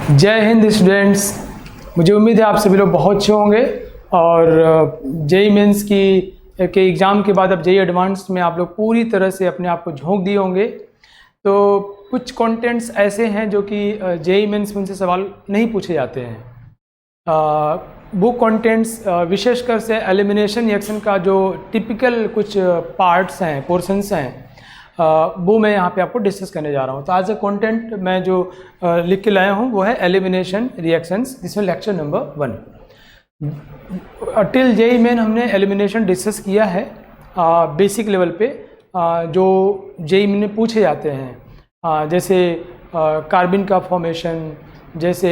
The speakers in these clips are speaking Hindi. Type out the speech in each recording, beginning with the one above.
जय हिंद स्टूडेंट्स। मुझे उम्मीद है आप सभी लोग बहुत अच्छे होंगे और जेई मेंस के एग्ज़ाम के बाद अब जेई एडवांस में आप लोग पूरी तरह से अपने आप को झोंक दिए होंगे। तो कुछ कंटेंट्स ऐसे हैं जो कि जेई मेंस में उनसे सवाल नहीं पूछे जाते हैं। वो कंटेंट्स विशेषकर से एलिमिनेशन रिएक्शन का जो टिपिकल कुछ पार्ट्स हैं, पोर्शंस हैं, वो मैं यहाँ पे आपको डिस्कस करने जा रहा हूँ। तो आज का कंटेंट मैं जो लिख के लाया हूँ वो है एलिमिनेशन रिएक्शंस, जिसमें lecture number 1। Till JEE Main हमने एलिमिनेशन डिस्कस किया है बेसिक लेवल पे, जो जेई में पूछे जाते हैं, जैसे कार्बन का फॉर्मेशन, जैसे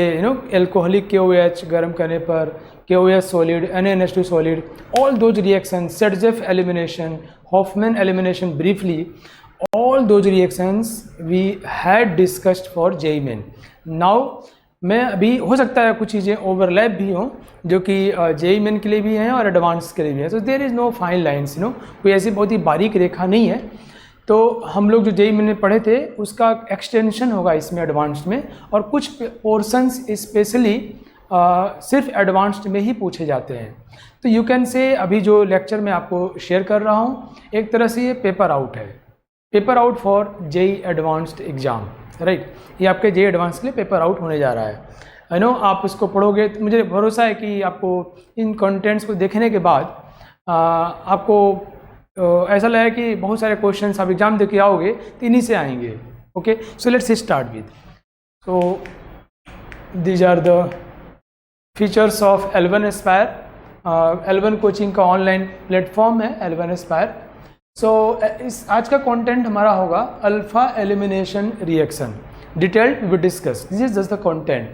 एल्कोहलिक KOH गर्म करने पर KOH solid, NaNH2 solid, all those reaction, Saytzeff elimination, Hofmann elimination, briefly all those reactions we had discussed for JEE Main। now मैं अभी हो सकता है कुछ चीज़ें ओवरलैप भी हों जो कि JEE Main के लिए भी हैं और एडवांस के लिए भी है। So there is no fine lines, कोई ऐसी बहुत ही बारीक रेखा नहीं है। तो हम लोग जो JEE Main में पढ़े थे उसका एक्सटेंशन होगा इसमें एडवांस्ड में, और कुछ पोर्शंस स्पेशली सिर्फ एडवांस्ड में ही पूछे जाते हैं। तो यू कैन से अभी जो लेक्चर मैं आपको शेयर कर रहा हूँ एक तरह से ये पेपर आउट है, paper out for JEE Advanced exam, right. ये आपके जेई एडवांस के लिए पेपर आउट होने जा रहा है। आप इसको पढ़ोगे तो मुझे भरोसा है कि आपको इन कंटेंट्स को देखने के बाद आपको ऐसा लगा कि बहुत सारे क्वेश्चंस आप एग्जाम दे के आओगे तो इन्हीं से आएंगे। Okay, so let's start with. So these are the features of L1 Aspire. L1 coaching का ऑनलाइन प्लेटफॉर्म है L1 एस्पायर। सो इस आज का कंटेंट हमारा होगा alpha elimination reaction, detailed we discuss, this is just the content.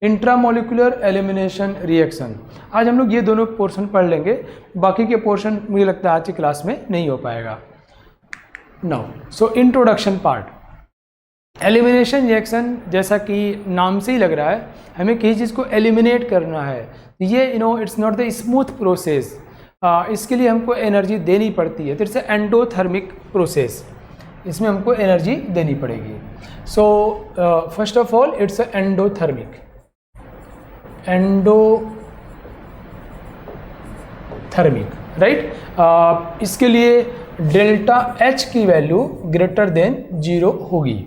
Intramolecular elimination reaction, आज हम लोग ये दोनों पोर्शन पढ़ लेंगे, बाकी के पोर्शन मुझे लगता है आज की क्लास में नहीं हो पाएगा। Now so introduction part. Elimination reaction जैसा कि नाम से ही लग रहा है, हमें किसी चीज़ को एलिमिनेट करना है। ये it's not the smooth process, इसके लिए हमको एनर्जी देनी पड़ती है। तो इट्स एंडोथर्मिक प्रोसेस, इसमें हमको एनर्जी देनी पड़ेगी। So first of all it's endothermic, right. इसके लिए डेल्टा H की वैल्यू ग्रेटर देन 0 होगी।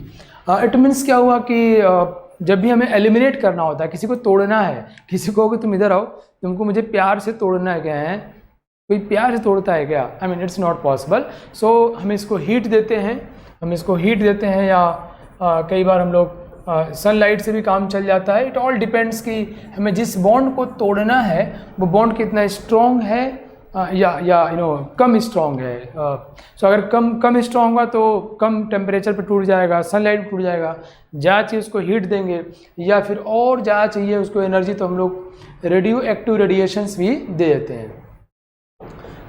इट मीन्स क्या हुआ कि जब भी हमें एलिमिनेट करना होता है, किसी को तोड़ना है, किसी को तुम इधर आओ, तुमको मुझे प्यार से तोड़ना है, क्या है, कोई प्यार से तोड़ता है क्या? I mean it's not possible. So हम इसको हीट देते हैं, या कई बार हम लोग सनलाइट से भी काम चल जाता है। इट ऑल डिपेंड्स कि हमें जिस बॉन्ड को तोड़ना है वो बॉन्ड कितना स्ट्रॉन्ग है या कम स्ट्रॉन्ग है। सो अगर कम स्ट्रॉन्ग हुआ तो कम टेम्परेचर पे टूट जाएगा, सनलाइट पे टूट जाएगा। ज़्यादा चाहिए उसको हीट देंगे, या फिर और ज़्यादा चाहिए उसको एनर्जी तो हम लोग रेडियो एक्टिव रेडिएशंस भी दे देते हैं।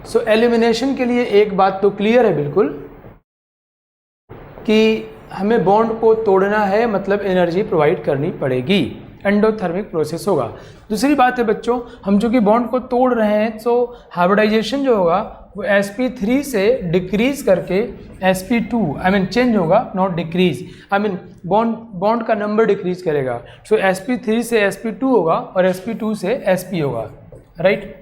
सो एलिमिनेशन के लिए एक बात तो क्लियर है बिल्कुल कि हमें बॉन्ड को तोड़ना है, मतलब एनर्जी प्रोवाइड करनी पड़ेगी, एंडोथर्मिक प्रोसेस होगा। दूसरी बात है बच्चों, हम जो कि बॉन्ड को तोड़ रहे हैं, तो हाइब्रिडाइजेशन जो होगा वो sp3 से डिक्रीज करके sp2 चेंज होगा, नॉट डिक्रीज। बॉन्ड का नंबर डिक्रीज करेगा। सो sp3 से sp2 होगा और sp2 से sp होगा, राइट।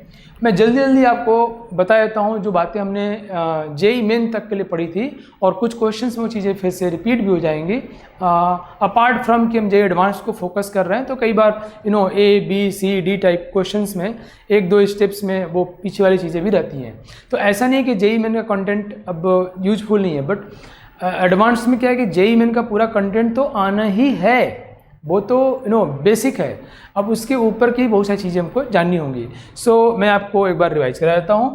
मैं जल्दी आपको बता देता हूँ जो बातें हमने जेई मेन तक के लिए पढ़ी थी, और कुछ क्वेश्चंस में वो चीज़ें फिर से रिपीट भी हो जाएंगी। अपार्ट फ्रॉम कि हम जेई एडवांस को फोकस कर रहे हैं, तो कई बार A B C D type questions में 1-2 स्टेप्स में वो पीछे वाली चीज़ें भी रहती हैं। तो ऐसा नहीं है कि जेई मेन का कंटेंट अब यूजफुल नहीं है, बट एडवांस में क्या है कि जेई मेन का पूरा कंटेंट तो आना ही है, वो तो बेसिक है। अब उसके ऊपर की बहुत सारी चीज़ें हमको जाननी होंगी। सो मैं आपको एक बार रिवाइज करा देता हूँ।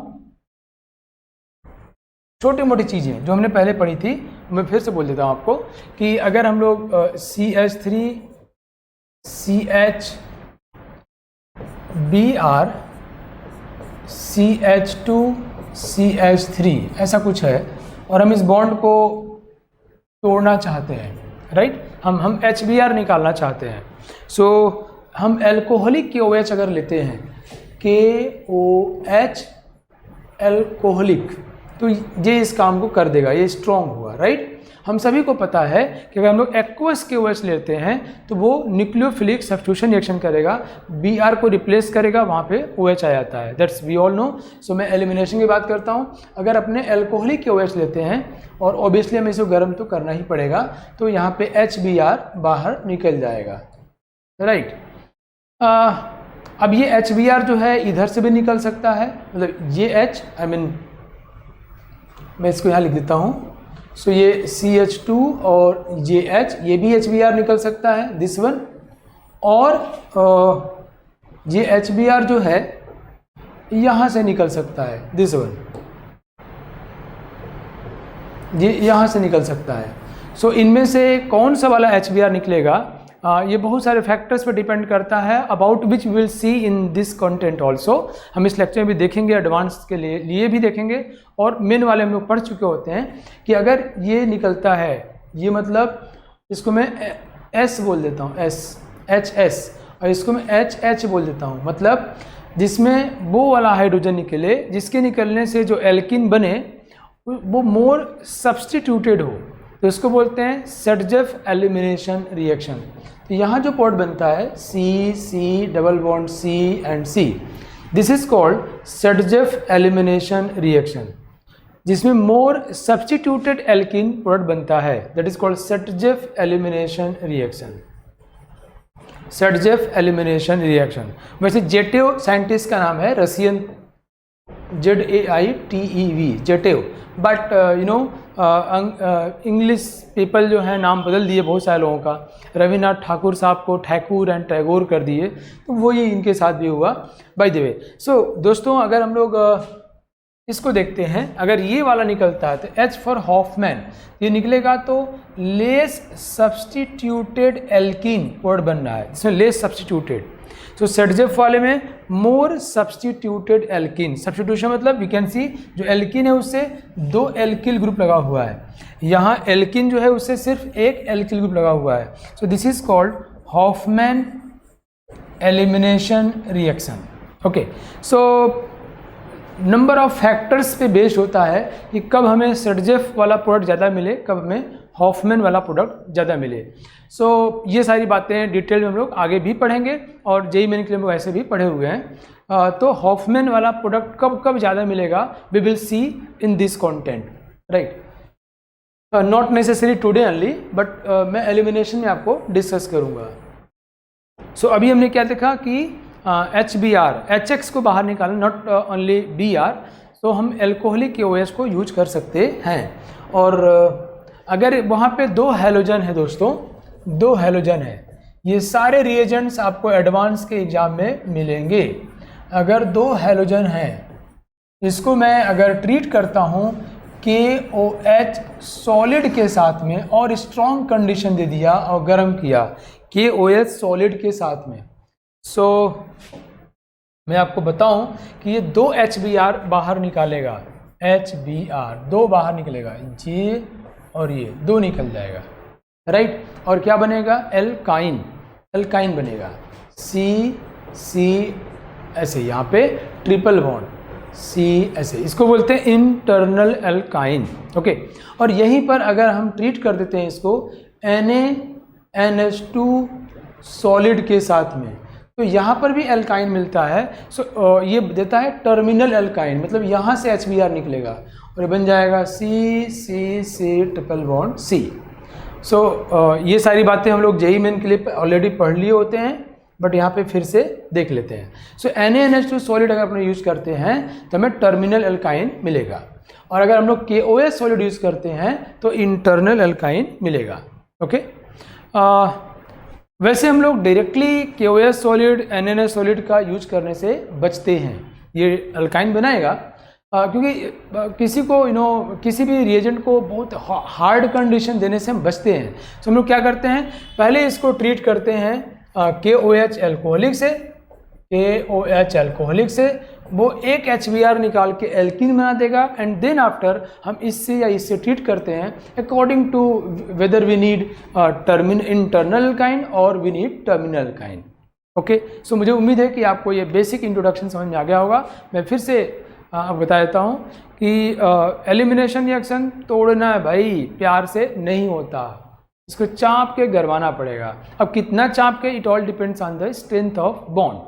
छोटी मोटी चीज़ें जो हमने पहले पढ़ी थी मैं फिर से बोल देता हूँ आपको, कि अगर हम लोग CH3 CH Br CH2 CH3 ऐसा कुछ है, और हम इस बॉन्ड को तोड़ना चाहते हैं, राइट। हम HBr निकालना चाहते हैं। सो हम एल्कोहलिक KOH अगर लेते हैं, KOH एल्कोहलिक, तो ये इस काम को कर देगा, ये स्ट्रॉन्ग हुआ, राइट। हम सभी को पता है कि अगर हम लोग एक्वस KOH लेते हैं तो वो न्यूक्लियोफिलिक सब्स्टिट्यूशन रिएक्शन करेगा, Br को रिप्लेस करेगा, वहाँ पे OH आ जाता है, दैट्स वी ऑल नो। सो मैं एलिमिनेशन की बात करता हूँ। अगर अपने एल्कोहलिक KOH लेते हैं और ऑब्वियसली हमें इसे गर्म तो करना ही पड़ेगा, तो यहाँ पे HBr बाहर निकल जाएगा, राइट। अब ये HBr जो है इधर से भी निकल सकता है, मतलब ये H मैं इसको यहाँ लिख देता हूँ। सो ये CH2 और ये H, ये भी HBr निकल सकता है, दिस वन। और ये HBr जो है यहाँ से निकल सकता है, दिस वन, ये यहाँ से निकल सकता है। सो इनमें से कौन सा वाला HBr निकलेगा, ये बहुत सारे फैक्टर्स पर डिपेंड करता है, about which will see in this content also. हम इस लेक्चर में भी देखेंगे, एडवांस के लिए भी देखेंगे, और मेन वाले हम लोग पढ़ चुके होते हैं कि अगर ये निकलता है, ये मतलब इसको मैं S बोल देता हूँ, HS, और इसको मैं HH बोल देता हूँ, मतलब जिसमें वो वाला हाइड्रोजन निकले जिसके निकलने से जो एल्किन बने वो मोर सब्स्टिट्यूटेड हो, तो इसको बोलते हैं सर्जेफ एलिमिनेशन रिएक्शन। तो यहाँ जो प्रोडक्ट बनता है C double bond C and C, this is called Saytzeff elimination reaction, जिसमें मोर सब्स्टिट्यूटेड एल्किन प्रोडक्ट बनता है, that is called Saytzeff elimination reaction. Saytzeff elimination reaction, वैसे जेटेव साइंटिस्ट का नाम है, Russian ZAITEV, Zaitsev, but you know English people जो है नाम बदल दिए बहुत सारे लोगों का, रविन्द्रनाथ ठाकुर साहब को ठैकुर एंड टैगोर कर दिए, तो वो ये इनके साथ भी हुआ, बाय द वे। सो दोस्तों, अगर हम लोग इसको देखते हैं, अगर ये वाला निकलता है तो H फॉर हॉफमैन, ये निकलेगा तो लेस सब्स्टिट्यूटेड एल्कीन प्रोडक्ट बन रहा है, इसमें लेस सब्स्टिट्यूटेड। तो सर्जेफ वाले में मोर सब्स्टिट्यूटेड एल्कीन, सब्स्टिट्यूशन मतलब यू कैन सी जो एल्कीन है उससे 2 एल्किल ग्रुप लगा हुआ है, यहाँ एल्कीन जो है उससे सिर्फ 1 एल्किल ग्रुप लगा हुआ है। So this is called Hofmann elimination reaction. Okay, so number of factors पे बेस्ड होता है कि कब हमें सर्जेफ वाला प्रोडक्ट ज़्यादा मिले, कब हमें हॉफमैन वाला प्रोडक्ट ज़्यादा मिले। सो ये सारी बातें डिटेल में हम लोग आगे भी पढ़ेंगे, और जेईई मेन के लिए हम लोग ऐसे भी पढ़े हुए हैं। तो हॉफमैन वाला प्रोडक्ट कब कब ज़्यादा मिलेगा, we will see in this content, right. Not necessary today only, but मैं एलिमिनेशन में आपको डिस्कस करूँगा। सो अभी हमने क्या देखा कि HBr, HX को बाहर निकालना, नॉट ओनली Br, तो हम एल्कोहलिक KOH को यूज कर सकते हैं। और अगर वहाँ पे 2 हैलोजन है दोस्तों, 2 हैलोजन है, ये सारे रिएजेंट्स आपको एडवांस के एग्जाम में मिलेंगे। अगर 2 हैलोजन हैं, इसको मैं अगर ट्रीट करता हूँ KOH सॉलिड के साथ में और स्ट्रॉन्ग कंडीशन दे दिया और गर्म किया KOH सॉलिड के साथ में, सो मैं आपको बताऊं कि ये 2 HBr बाहर निकालेगा, HBr 2 बाहर निकलेगा, ये और ये 2 निकल जाएगा, राइट। और क्या बनेगा, एल्काइन, एल्काइन बनेगा, C ऐसे, यहाँ पे ट्रिपल बॉन्ड C ऐसे, इसको बोलते हैं इंटरनल एल्काइन। ओके, और यहीं पर अगर हम ट्रीट कर देते हैं इसको NaNH2 सॉलिड के साथ में, तो यहाँ पर भी एल्काइन मिलता है। सो ये देता है टर्मिनल एल्काइन, मतलब यहाँ से HBr निकलेगा और ये बन जाएगा C ट्रिपल बॉन्ड C। सो ये सारी बातें हम लोग जेईई मेन के लिए ऑलरेडी पढ़ लिए होते हैं, बट यहाँ पे फिर से देख लेते हैं। सो NaNH2 सॉलिड अगर अपने यूज़ करते हैं तो हमें टर्मिनल एल्काइन मिलेगा, और अगर हम लोग KOH सॉलिड यूज़ करते हैं तो इंटरनल एल्काइन मिलेगा। ओके, वैसे हम लोग directly KOH solid NaNH solid का यूज करने से बचते हैं, ये अल्काइन बनाएगा, क्योंकि किसी को किसी भी रिएजेंट को बहुत हार्ड कंडीशन देने से हम बचते हैं। तो हम लोग क्या करते हैं, पहले इसको ट्रीट करते हैं KOH एल्कोहलिक से, KOH एल्कोहलिक से वो 1 HBr निकाल के एल्कीन बना देगा, एंड देन आफ्टर हम इससे या इससे ट्रीट करते हैं according to whether we need internal alkyne और we need terminal alkyne. Okay, so मुझे उम्मीद है कि आपको ये बेसिक इंट्रोडक्शन समझ में आ गया होगा। मैं फिर से आपको बता देता हूँ कि एलिमिनेशन रिएक्शन तोड़ना है भाई, प्यार से नहीं होता, इसको चाप के गरमाना पड़ेगा। अब कितना चाप के, it all depends on the strength of bond.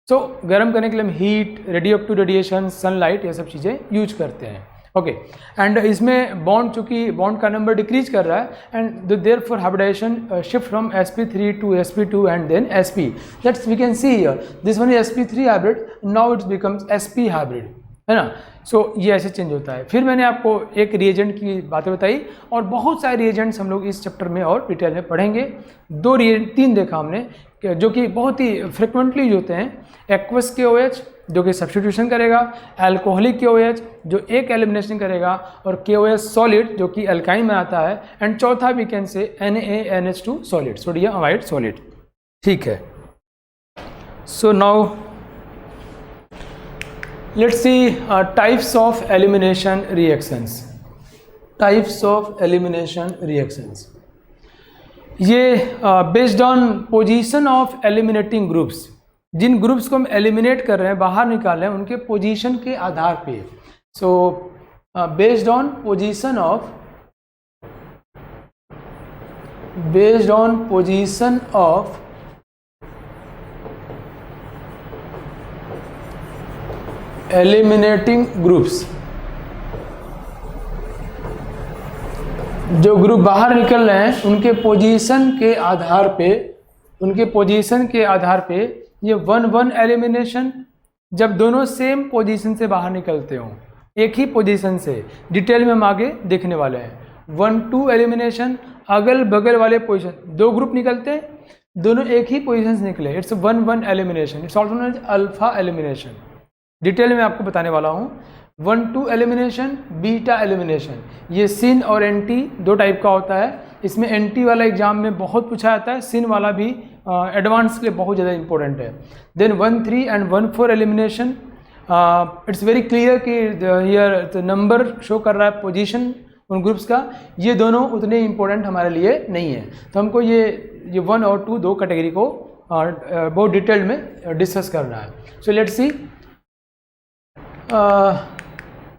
So गर्म करने के लिए हम हीट, रेडियोएक्टिव रेडिएशन, सनलाइट, ये सब चीज़ें यूज करते हैं। ओके, एंड इसमें बॉन्ड, चूंकि बॉन्ड का नंबर डिक्रीज कर रहा है, and therefore hybridization shift from sp3 to sp2 and then sp। That's we can see here, this one is sp3 hybrid, now it's becomes sp hybrid, है ना। सो ये ऐसे चेंज होता है। फिर मैंने आपको एक रिएजेंट की बातें बताई, और बहुत सारे रिएजेंट्स हम लोग इस चैप्टर में और डिटेल में पढ़ेंगे। तीन देखा हमने जो कि बहुत ही फ्रिक्वेंटली यूज होते हैं। एक्वस KOH जो कि सब्स्टिट्यूशन करेगा, अल्कोहलिक KOH जो एक एलिमिनेशन करेगा, और KOH सॉलिड जो कि अल्काइन में आता है, एंड चौथा we can say NaNH2 solid, sodium amide solid. ठीक है, so now let's see types of elimination reactions। types of elimination reactions, ये based on position of eliminating groups, जिन ग्रुप्स को हम एलिमिनेट कर रहे हैं, बाहर निकाल रहे हैं, उनके पोजीशन के आधार पे। So based on position of eliminating groups, जो ग्रुप बाहर निकल रहे हैं उनके पोजीशन के आधार पे, ये 1-1 एलिमिनेशन, जब दोनों सेम पोजीशन से बाहर निकलते हों, एक ही पोजीशन से, डिटेल में हम आगे देखने वाले हैं। 1-2 एलिमिनेशन, अगल बगल वाले पोजीशन, दो ग्रुप निकलते हैं, दोनों एक ही पोजीशन से निकले, it's 1-1 elimination, it's also known as alpha elimination. Detail में आपको बताने वाला हूँ। 1-2 एलिमिनेशन, बीटा एलिमिनेशन, ये सिन और एंटी दो टाइप का होता है। इसमें एंटी वाला एग्जाम में बहुत पूछा जाता है, सिन वाला भी एडवांस के लिए बहुत ज़्यादा इंपॉर्टेंट है। Then 1-3 and 1-4 elimination, it's very clear कि हियर नंबर शो कर रहा है पोजीशन उन ग्रुप्स का, ये दोनों उतने इंपॉर्टेंट हमारे लिए नहीं है। तो हमको ये 1 और 2 दो कैटेगरी को बहुत डिटेल में डिस्कस करना है। सो लेट्स सी,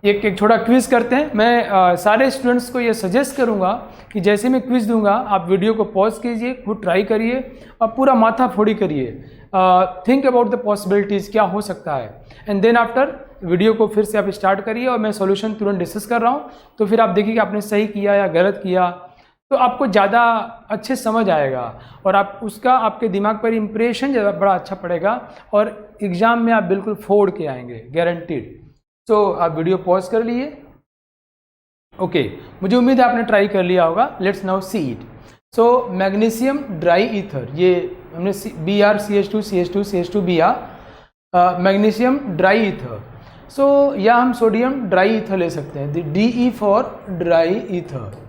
एक छोटा क्विज़ करते हैं। मैं सारे स्टूडेंट्स को ये सजेस्ट करूंगा कि जैसे मैं क्विज़ दूंगा, आप वीडियो को पॉज कीजिए, खुद ट्राई करिए और पूरा माथा फोड़ी करिए, थिंक अबाउट द पॉसिबिलिटीज़, क्या हो सकता है, एंड देन आफ्टर वीडियो को फिर से आप स्टार्ट करिए और मैं सॉल्यूशन तुरंत डिस्कस कर रहा हूँ, तो फिर आप देखिए कि आपने सही किया या गलत किया, तो आपको ज़्यादा अच्छे समझ आएगा और आप उसका आपके दिमाग पर इम्प्रेशन ज़्यादा बड़ा अच्छा पड़ेगा और एग्ज़ाम में आप बिल्कुल फोड़ के आएंगे, गारंटीड। सो आप वीडियो पॉज कर लिए। ओके, मुझे उम्मीद है आपने ट्राई कर लिया होगा। Let's now see it. So magnesium dry ether, ये हमने BrCH2CH2CH2Br, मैग्नीशियम ड्राई ईथर। सो या हम सोडियम ड्राई ईथर ले सकते हैं, DE for dry ether.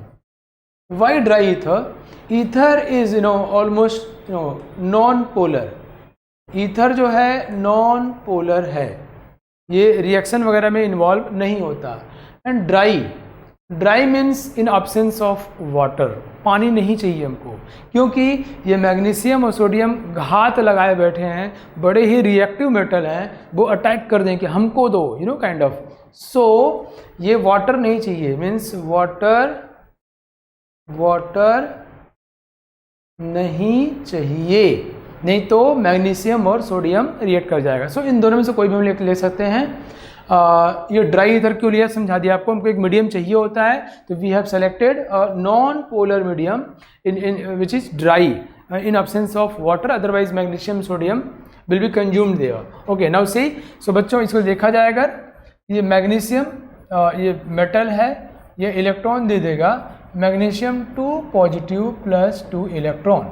Why dry ether? Ether is almost non polar. Ether जो है नॉन पोलर है, ये रिएक्शन वगैरह में इन्वॉल्व नहीं होता। And dry means in absence of water, पानी नहीं चाहिए हमको, क्योंकि ये मैग्नीशियम और सोडियम घात लगाए बैठे हैं, बड़े ही रिएक्टिव मेटल हैं, वो अटैक कर दें कि हमको दो, काइंड ऑफ। सो ये वाटर नहीं चाहिए, मीन्स वाटर नहीं चाहिए, नहीं तो मैग्नीशियम और सोडियम रिएक्ट कर जाएगा। सो इन दोनों में से कोई भी हम ले सकते हैं। ये ड्राई ईथर क्यों लिया समझा दिया आपको। हमको एक मीडियम चाहिए होता है, तो we have selected non polar medium in which is dry in absence of water, otherwise magnesium sodium will be consumed there. Okay, now see. So बच्चों इसको देखा जाए, अगर ये मैग्नीशियम ये मेटल है, ये इलेक्ट्रॉन दे देगा, magnesium 2 positive plus 2 electron,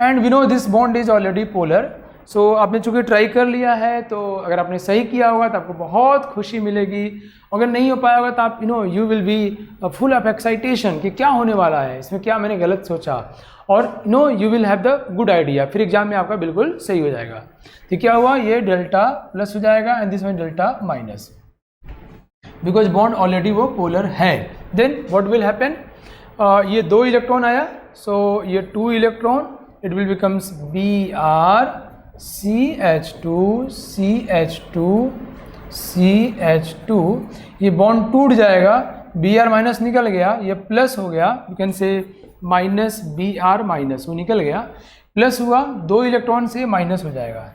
and we know this bond is already polar. So आपने चूँकि ट्राई कर लिया है, तो अगर आपने सही किया होगा तो आपको बहुत खुशी मिलेगी, अगर नहीं हो पाया होगा तो आप you will be full of excitation कि क्या होने वाला है, इसमें क्या मैंने गलत सोचा, और you will have the good idea, फिर एग्जाम में आपका बिल्कुल सही हो जाएगा। तो क्या हुआ, ये डेल्टा प्लस हो जाएगा and this one delta minus, because bond already वो पोलर है। देन व्हाट विल हैपन, ये 2 इलेक्ट्रॉन आया, सो ये 2 electron, it will becomes BrCH2CH2 CH2, ये बॉन्ड टूट जाएगा, Br माइनस निकल गया, ये प्लस हो गया, you can say minus Br minus, वो निकल गया, प्लस हुआ, 2 इलेक्ट्रॉन से माइनस हो जाएगा।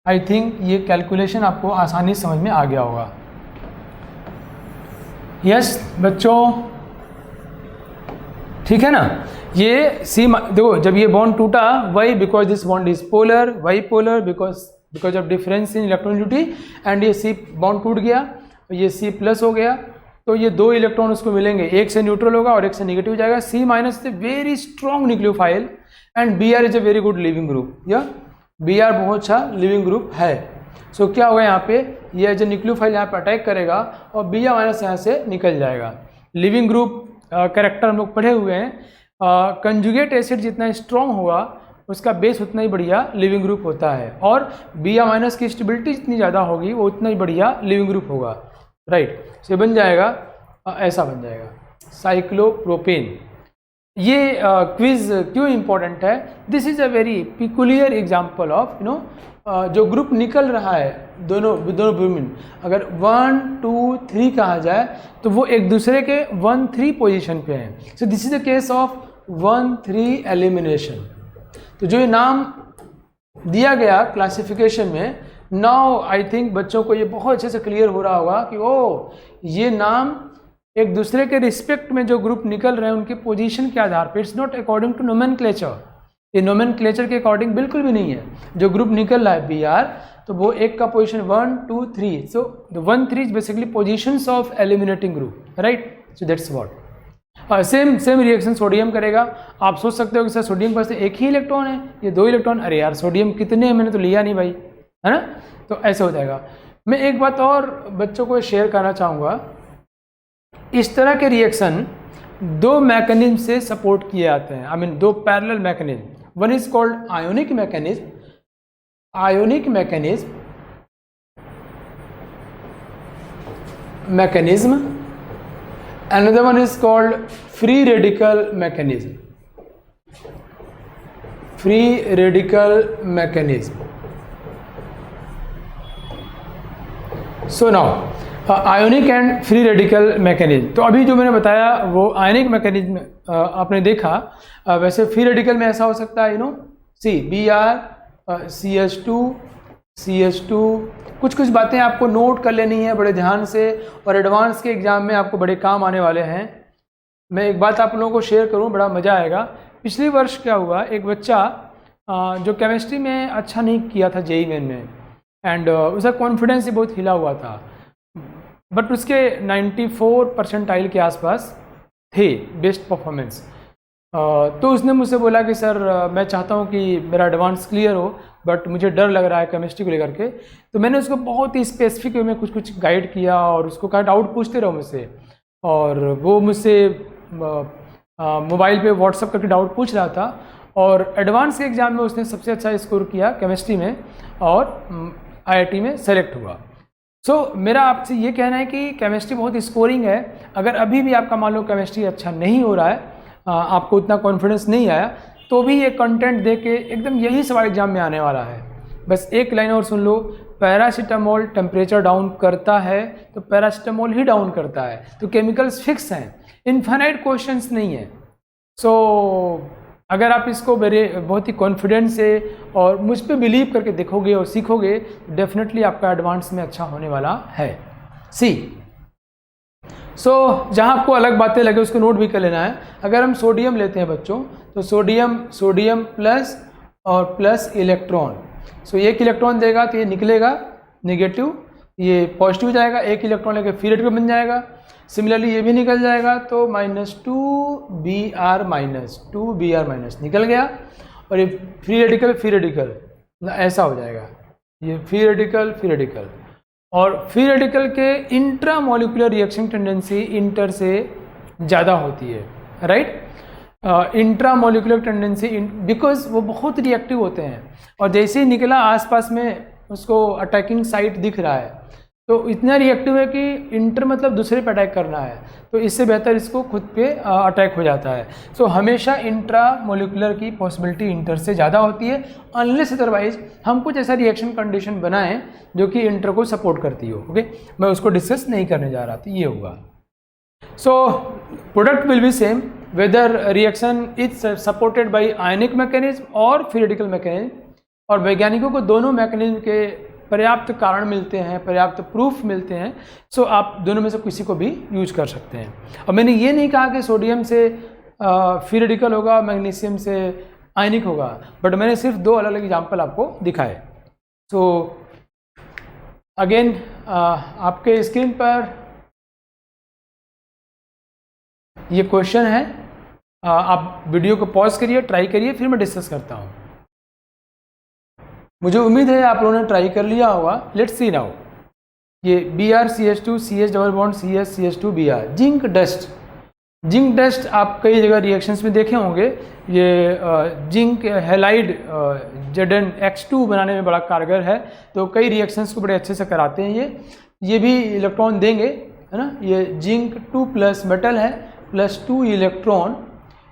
आई थिंक ये कैलकुलेशन आपको आसानी समझ में आ गया होगा। यस बच्चों, ठीक है ना। ये सी देखो, जब ये बॉन्ड टूटा, why because this bond is polar, why polar because of difference in electronegativity, and ये सी बॉन्ड टूट गया, ये सी प्लस हो गया, तो ये 2 इलेक्ट्रॉन उसको मिलेंगे, एक से न्यूट्रल होगा और एक से नेगेटिव जाएगा। C minus is a very strong nucleophile and Br is a very good living group, या Br बहुत अच्छा लिविंग ग्रुप है। सो क्या होगा यहाँ पे, ये जो न्यूक्लियोफाइल यहाँ पे अटैक करेगा और Br माइनस यहाँ से निकल जाएगा। लिविंग ग्रुप कैरेक्टर हम लोग पढ़े हुए हैं, कंजुगेट एसिड जितना स्ट्रॉन्ग होगा उसका बेस उतना ही बढ़िया लिविंग ग्रुप होता है, और Br माइनस की स्टेबिलिटी जितनी ज़्यादा होगी वो उतना ही बढ़िया लिविंग ग्रुप होगा, राइट। से बन जाएगा, ऐसा बन जाएगा साइक्लोप्रोपेन। ये क्विज क्यों इम्पोर्टेंट है, this is a very peculiar example of you know जो ग्रुप निकल रहा है दोनों ब्यूमिन, अगर 1 2 3 कहा जाए तो वो एक दूसरे के 1 3 पोजीशन पे हैं। सो this is the case of 1 3 elimination. तो जो ये नाम दिया गया क्लासिफिकेशन में, नाउ आई थिंक बच्चों को ये बहुत अच्छे से क्लियर हो रहा होगा कि ओ ये नाम एक दूसरे के रिस्पेक्ट में जो ग्रुप निकल रहे हैं उनके पोजीशन के आधार पर, it's not according to nomenclature, ये नोमेनक्लेचर के अकॉर्डिंग बिल्कुल भी नहीं है। जो ग्रुप निकल रहा है Br, तो वो एक का position 1 2 3, so the 1 3 is basically positions of eliminating group, right. So that's what. Same reaction sodium करेगा। आप सोच सकते हो कि सर सोडियम के पास एक ही इलेक्ट्रॉन है, ये 2 इलेक्ट्रॉन, अरे यार सोडियम कितने हैं, मैंने तो लिया नहीं भाई, है ना। तो ऐसे हो जाएगा। मैं एक बात और बच्चों को शेयर करना चाहूँगा, इस तरह के रिएक्शन 2 मैकेनिज्म से सपोर्ट किए जाते हैं, I mean 2 parallel mechanism. One is called ionic mechanism, another one is called free radical mechanism. So now ionic and free radical mechanism. तो अभी जो मैंने बताया वो आयोनिक मैकेनिज्म आपने देखा, वैसे फ्री रेडिकल में ऐसा हो सकता है, you know, C Br CH2 कुछ बातें आपको नोट कर लेनी है बड़े ध्यान से, और एडवांस के एग्ज़ाम में आपको बड़े काम आने वाले हैं। मैं एक बात आप लोगों को शेयर करूं, बड़ा मज़ा आएगा। पिछले वर्ष क्या हुआ, एक बच्चा जो केमिस्ट्री में अच्छा नहीं किया था JEE मेन में, एंड उसका कॉन्फिडेंस ही बहुत हिला हुआ था, बट उसके 94 परसेंटाइल के आसपास थे बेस्ट परफॉर्मेंस। तो उसने मुझसे बोला कि सर मैं चाहता हूँ कि मेरा एडवांस क्लियर हो, बट मुझे डर लग रहा है केमिस्ट्री को लेकर के। तो मैंने उसको बहुत ही स्पेसिफिक वे में कुछ गाइड किया और उसको कहा डाउट पूछते रहो मुझसे, और वो मुझसे मोबाइल पे व्हाट्सअप करके डाउट पूछ रहा था, और एडवांस के एग्ज़ाम में उसने सबसे अच्छा स्कोर किया केमिस्ट्री में और IIT में सेलेक्ट हुआ। सो मेरा आपसे ये कहना है कि केमिस्ट्री बहुत स्कोरिंग है। अगर अभी भी आपका मान लो केमिस्ट्री अच्छा नहीं हो रहा है, आपको उतना कॉन्फिडेंस नहीं आया, तो भी ये कंटेंट दे के एकदम यही सवाल एग्जाम में आने वाला है। बस एक लाइन और सुन लो, पैरासीटामोल टेम्परेचर डाउन करता है तो पैरासीटामोल ही डाउन करता है, तो केमिकल्स फिक्स हैं, इन्फाइनाइट क्वेश्चंस नहीं है। सो अगर आप इसको बहुत ही कॉन्फिडेंस से और मुझ पे बिलीव करके देखोगे और सीखोगे, डेफिनेटली आपका एडवांस में अच्छा होने वाला है। जहाँ आपको अलग बातें लगे उसको नोट भी कर लेना है। अगर हम सोडियम लेते हैं बच्चों, तो सोडियम प्लस और प्लस इलेक्ट्रॉन, एक इलेक्ट्रॉन देगा तो ये निकलेगा नेगेटिव, ये पॉजिटिव जाएगा, एक इलेक्ट्रॉन लेके फ्री रेडिकल बन जाएगा। सिमिलरली ये भी निकल जाएगा तो -2Br माइनस निकल गया, और ये फ्री रेडिकल ऐसा हो जाएगा, ये फ्री रेडिकल। और फ्री रेडिकल के इंट्रामोलिकुलर रिएक्शन टेंडेंसी इंटर से ज़्यादा होती है, राइट। इंट्रामोलिकुलर टेंडेंसी बिकॉज वो बहुत रिएक्टिव होते हैं, और जैसे ही निकला आसपास में उसको अटैकिंग साइट दिख रहा है, तो इतना रिएक्टिव है कि इंटर मतलब दूसरे पे अटैक करना है, तो इससे बेहतर इसको खुद पे अटैक हो जाता है। सो हमेशा इंट्रा मोलिकुलर की पॉसिबिलिटी इंटर से ज़्यादा होती है, अनलेस अदरवाइज हम कुछ ऐसा रिएक्शन कंडीशन बनाएं जो कि इंटर को सपोर्ट करती हो। ओके, मैं उसको डिस्कस नहीं करने जा रहा, तो ये होगा। So product will be same whether reaction is supported by ionic mechanism और थ्योरेटिकल मैकेनिज्म, और वैज्ञानिकों को दोनों मैकेनिज्म के पर्याप्त कारण मिलते हैं, पर्याप्त प्रूफ मिलते हैं। सो आप दोनों में से किसी को भी यूज कर सकते हैं। और मैंने ये नहीं कहा कि सोडियम से थ्योरेटिकल होगा, मैग्नीशियम से आयनिक होगा, बट मैंने सिर्फ दो अलग अलग एग्जाम्पल आपको दिखाए। सो अगेन आपके स्क्रीन पर ये क्वेश्चन है, आप वीडियो को पॉज करिए, ट्राई करिए, फिर मैं डिस्कस करता हूँ। मुझे उम्मीद है आप लोगों ने ट्राई कर लिया होगा। लेट्स सी नाउ, ये BrCH2 CH double bond CH2 Br, zinc dust. Zinc dust आप कई जगह रिएक्शंस में देखे होंगे। ये जिंक हैलाइड Zn(X2) बनाने में बड़ा कारगर है, तो कई रिएक्शंस को बड़े अच्छे से कराते हैं। ये भी इलेक्ट्रॉन देंगे, है ना। ये जिंक 2+ मेटल है, +2 इलेक्ट्रॉन।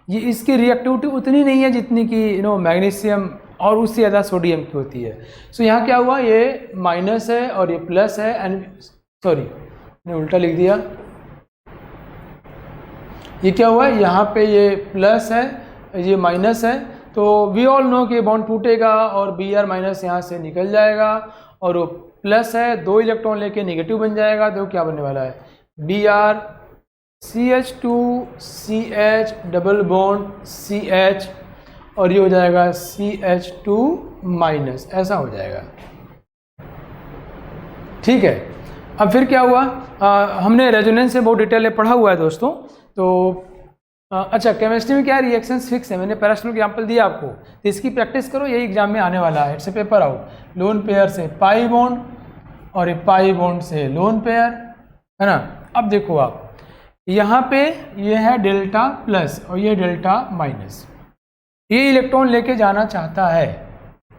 ये इसकी रिएक्टिविटी उतनी नहीं है जितनी कि मैग्नीशियम और उससे ज़्यादा सोडियम की होती है। सो यहाँ क्या हुआ, ये माइनस है और ये प्लस है, एंड सॉरी मैंने उल्टा लिख दिया। ये क्या हुआ, यहाँ पे ये प्लस है, ये माइनस है, तो वी ऑल नो कि बॉन्ड टूटेगा और Br- यहाँ से निकल जाएगा, और वो प्लस है, 2 इलेक्ट्रॉन लेके नेगेटिव बन जाएगा। तो क्या बनने वाला है, BrCH2 CH double bond CH, और ये हो जाएगा CH2-, ऐसा हो जाएगा। ठीक है, अब फिर क्या हुआ, हमने रेजोनेंस से बहुत डिटेल में पढ़ा हुआ है दोस्तों। तो अच्छा, केमिस्ट्री में क्या है, रिएक्शंस फिक्स है। मैंने पैराशनल एग्जाम्पल दिया आपको, तो इसकी प्रैक्टिस करो, यही एग्जाम में आने वाला है। It's a paper out. Lone pair से पाई बॉन्ड और ये पाई बॉन्ड से लोन पेयर, है ना। अब देखो आप, यहाँ पे ये है डेल्टा प्लस और ये डेल्टा माइनस। ये इलेक्ट्रॉन लेके जाना चाहता है,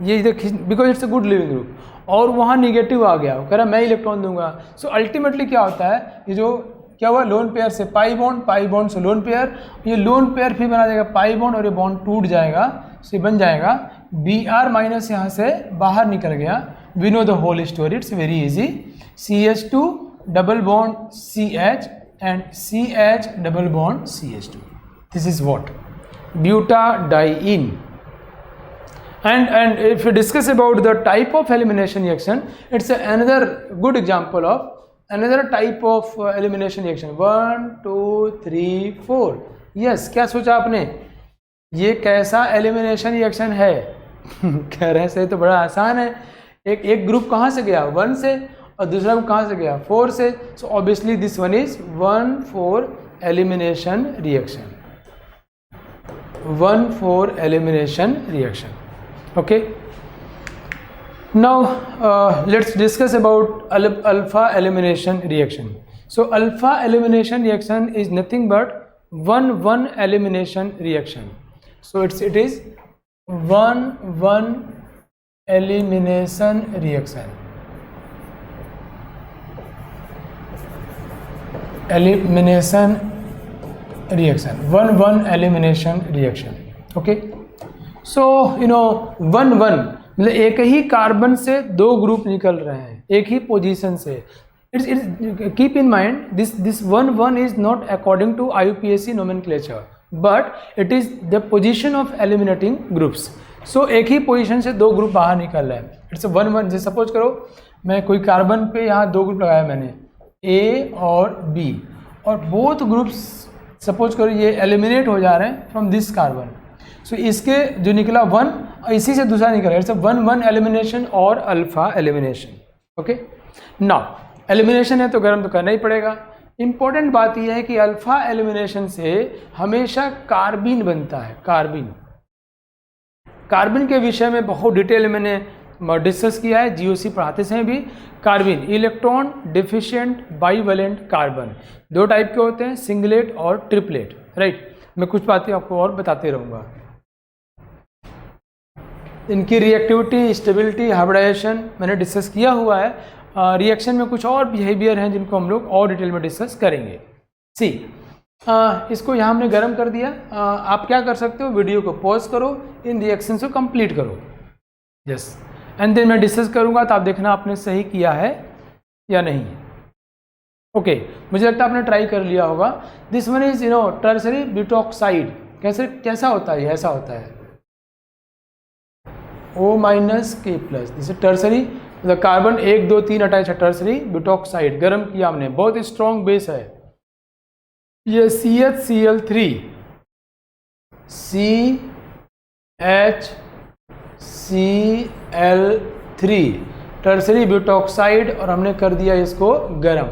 ये इधर, because it's a good leaving group, और वहाँ निगेटिव आ गया, वो कह रहा मैं इलेक्ट्रॉन दूंगा। सो अल्टीमेटली क्या होता है, ये जो क्या हुआ, लोन पेयर से पाई बॉन्ड से लोन पेयर, ये लोन पेयर फिर बना जाएगा पाई बॉन्ड, और ये बॉन्ड टूट जाएगा, से बन जाएगा Br- यहाँ से बाहर निकल गया। We know the whole story, it's very easy. CH2 double bond CH and CH double bond CH2, this is what, butadiene. And if you discuss about the type of elimination reaction, it's another good example of another type of elimination reaction. 1 2 3 4, yes, क्या सोचा आपने, ये कैसा एलिमिनेशन रिएक्शन है? कह रहे हैं तो बड़ा आसान है। एक ग्रुप कहाँ से गया, 1 से, और दूसरा ग्रुप कहाँ से गया, 4 से। So obviously this one is 1,4 elimination reaction, 1,4 elimination reaction. Okay, now let's discuss about alpha elimination reaction. So alpha elimination reaction is nothing but 1,1 elimination reaction. So it is 1,1 elimination reaction. Elimination reaction, 1,1 elimination reaction. Okay, so 1,1 मतलब एक ही कार्बन से 2 ग्रुप निकल रहे हैं, एक ही पोजीशन से। It's keep in mind this 1,1 is not according to IUPAC nomenclature, but it is the position of eliminating groups. So एक ही पोजीशन से 2 ग्रुप बाहर निकल रहे हैं। इट्स 1,1। जैसे सपोज करो मैं कोई कार्बन पे यहाँ 2 ग्रुप लगाया मैंने, A और B, और बोथ ग्रुप्स सपोज करो ये एलिमिनेट हो जा रहे हैं फ्रॉम दिस कार्बन। सो इसके जो निकला 1, इसी से दूसरा निकला, इट्स 1,1 एलिमिनेशन और alpha elimination. Okay, now elimination है तो गर्म तो करना ही पड़ेगा। इंपॉर्टेंट बात यह है कि अल्फा एलिमिनेशन से हमेशा कार्बिन बनता है। कार्बिन के विषय में बहुत डिटेल मैंने डिस्कस किया है, GOC पढ़ाते समय भी। Carbene electron deficient bivalent carbon 2 type के होते हैं, सिंगलेट और ट्रिपलेट, राइट। मैं कुछ बातें आपको और बताते रहूँगा। इनकी रिएक्टिविटी, स्टेबिलिटी, हाइब्रिडाइजेशन मैंने डिस्कस किया हुआ है, रिएक्शन में कुछ और बिहेवियर हैं जिनको हम लोग और डिटेल में डिस्कस करेंगे। सी इसको यहाँ हमने गर्म कर दिया। आप क्या कर सकते हो, वीडियो को पॉज करो, इन रिएक्शन को कंप्लीट करो। यस, एंड देन मैं डिस्कस करूँगा तो आप देखना आपने सही किया है या नहीं। ओके, मुझे लगता है आपने ट्राई कर लिया होगा। This one is tertiary butoxide. कैसा होता है, ऐसा होता है O-K+। दिस इज टर्सरी, मतलब कार्बन 1 2 3 अटैच है, टर्सरी ब्यूटॉक्साइड। गर्म किया हमने, बहुत स्ट्रॉन्ग बेस है ये। CHCl3 CHCl3 टर्सरी ब्यूटॉक्साइड, और हमने कर दिया इसको गर्म।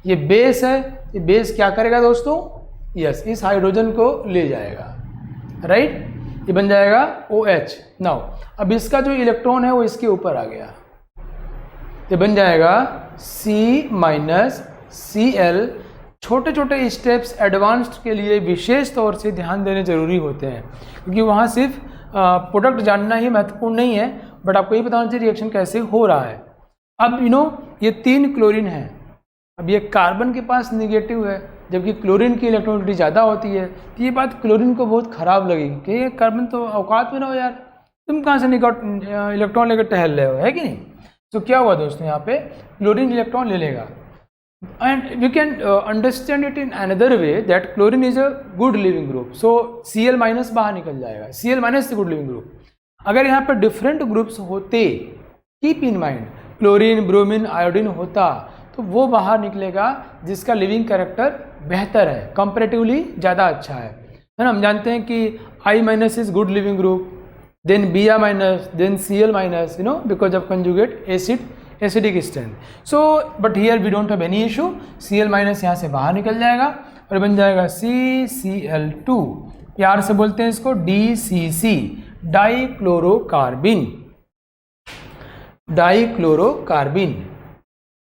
ये बेस है, ये बेस क्या करेगा दोस्तों, यस, इस हाइड्रोजन को ले जाएगा, राइट, ये बन जाएगा OH। नाउ अब इसका जो इलेक्ट्रॉन है वो इसके ऊपर आ गया, ये बन जाएगा C-Cl। छोटे छोटे स्टेप्स एडवांस्ड के लिए विशेष तौर से ध्यान देने जरूरी होते हैं, क्योंकि वहाँ सिर्फ प्रोडक्ट जानना ही महत्वपूर्ण नहीं है, बट आपको ये बताना चाहिए रिएक्शन कैसे हो रहा है। अब ये 3 क्लोरीन है। अब ये कार्बन के पास निगेटिव है, जबकि क्लोरीन की इलेक्ट्रॉनिटी ज़्यादा होती है। तो ये बात क्लोरीन को बहुत ख़राब लगेगी कि ये कार्बन तो औकात में ना हो यार, तुम कहाँ से इलेक्ट्रॉन लेकर टहल रहे हो, है कि नहीं। तो क्या हुआ दोस्तों, यहाँ पे क्लोरीन इलेक्ट्रॉन ले लेगा। And we can understand it in another way that chlorine is a good living group. So Cl- बाहर निकल जाएगा, Cl- से गुड लिविंग ग्रुप। अगर यहाँ पर डिफरेंट ग्रुप्स होते, keep in mind, chlorine, bromine, iodine होता, तो वो बाहर निकलेगा जिसका लिविंग कैरेक्टर बेहतर है, कंपैरेटिवली ज़्यादा अच्छा है ना। हम जानते हैं कि I- is good living group, then Br-, then Cl-, because of conjugate acidic strength. So but here we don't have any issue, Cl- यहाँ से बाहर निकल जाएगा और बन जाएगा CCl2, प्यार से बोलते हैं इसको DCC, डाइक्लोरोकार्बिन।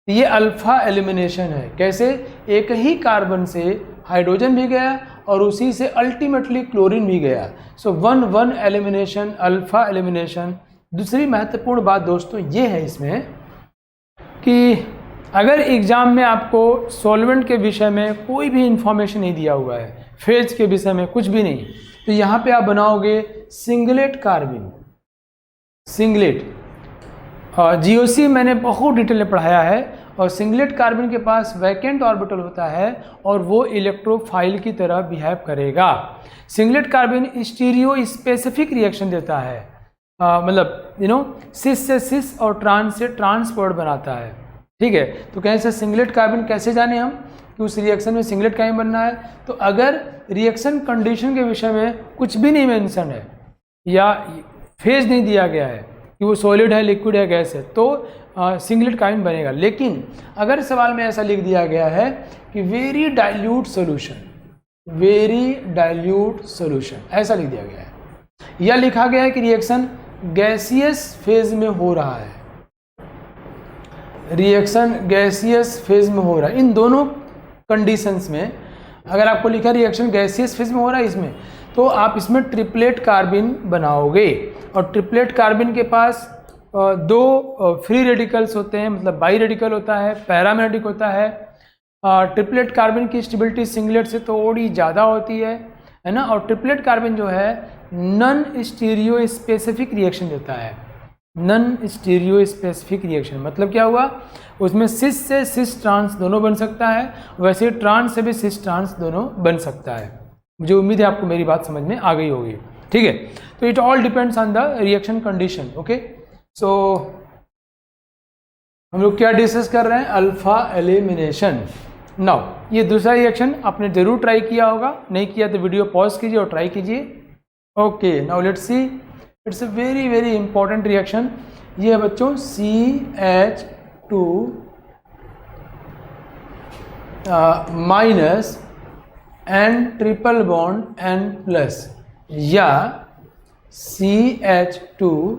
ये अल्फा एलिमिनेशन है। कैसे, एक ही कार्बन से हाइड्रोजन भी गया और उसी से अल्टीमेटली क्लोरीन भी गया। सो 1-1 एलिमिनेशन, अल्फा एलिमिनेशन। दूसरी महत्वपूर्ण बात दोस्तों ये है इसमें कि अगर एग्जाम में आपको सॉल्वेंट के विषय में कोई भी इंफॉर्मेशन नहीं दिया हुआ है, फेज के विषय में कुछ भी नहीं, तो यहाँ पे आप बनाओगे सिंगलेट कार्बिन, सिंगलेट। GOC मैंने बहुत डिटेल में पढ़ाया है, और सिंगलेट कार्बन के पास वैकेंट ऑर्बिटल होता है और वो इलेक्ट्रोफाइल की तरह बिहेव करेगा। Singlet carbon stereo specific reaction देता है, मतलब सिस से सिस और ट्रांस से ट्रांसपोर्ट बनाता है, ठीक है। तो कैसे सिंगलेट कार्बन कैसे जाने हम कि उस रिएक्शन में सिंगलेट कार्बन बनना है। तो अगर रिएक्शन कंडीशन के विषय में कुछ भी नहीं मेंशन है या फेज नहीं दिया गया है कि वो सॉलिड है, लिक्विड है, गैस है, तो सिंगलेट कार्बन बनेगा। लेकिन अगर सवाल में ऐसा लिख दिया गया है कि वेरी डाइल्यूट सोल्यूशन, ऐसा लिख दिया गया है, या लिखा गया है कि रिएक्शन गैसियस फेज में हो रहा है, इन दोनों कंडीशंस में अगर आपको लिखा रिएक्शन गैसियस फेज में हो रहा है इसमें, तो आप इसमें ट्रिपलेट कार्बिन बनाओगे। और ट्रिपलेट कार्बिन के पास 2 फ्री रेडिकल्स होते हैं, मतलब बाई रेडिकल होता है, पैरामेग्नेटिक होता है। ट्रिपलेट कार्बिन की स्टेबिलिटी सिंगलेट से थोड़ी ज़्यादा होती है ना। और ट्रिपलेट कार्बिन जो है नॉन स्टीरियो स्पेसिफिक रिएक्शन देता है। नॉन स्टीरियो स्पेसिफिक रिएक्शन मतलब क्या हुआ, उसमें सिस से सिस ट्रांस दोनों बन सकता है, वैसे ट्रांस से भी सिस ट्रांस दोनों बन सकता है। मुझे उम्मीद है आपको मेरी बात समझ में आ गई होगी, ठीक है। तो it all depends on the reaction condition. Okay, so हम लोग क्या डिस्कस कर रहे हैं, अल्फा एलिमिनेशन। नाउ ये दूसरा रिएक्शन आपने जरूर ट्राई किया होगा, नहीं किया तो वीडियो पॉज कीजिए और ट्राई कीजिए। Okay, now let's see, it's a very very important reaction. ये है बच्चों CH2 minus N triple bond N+, या CH2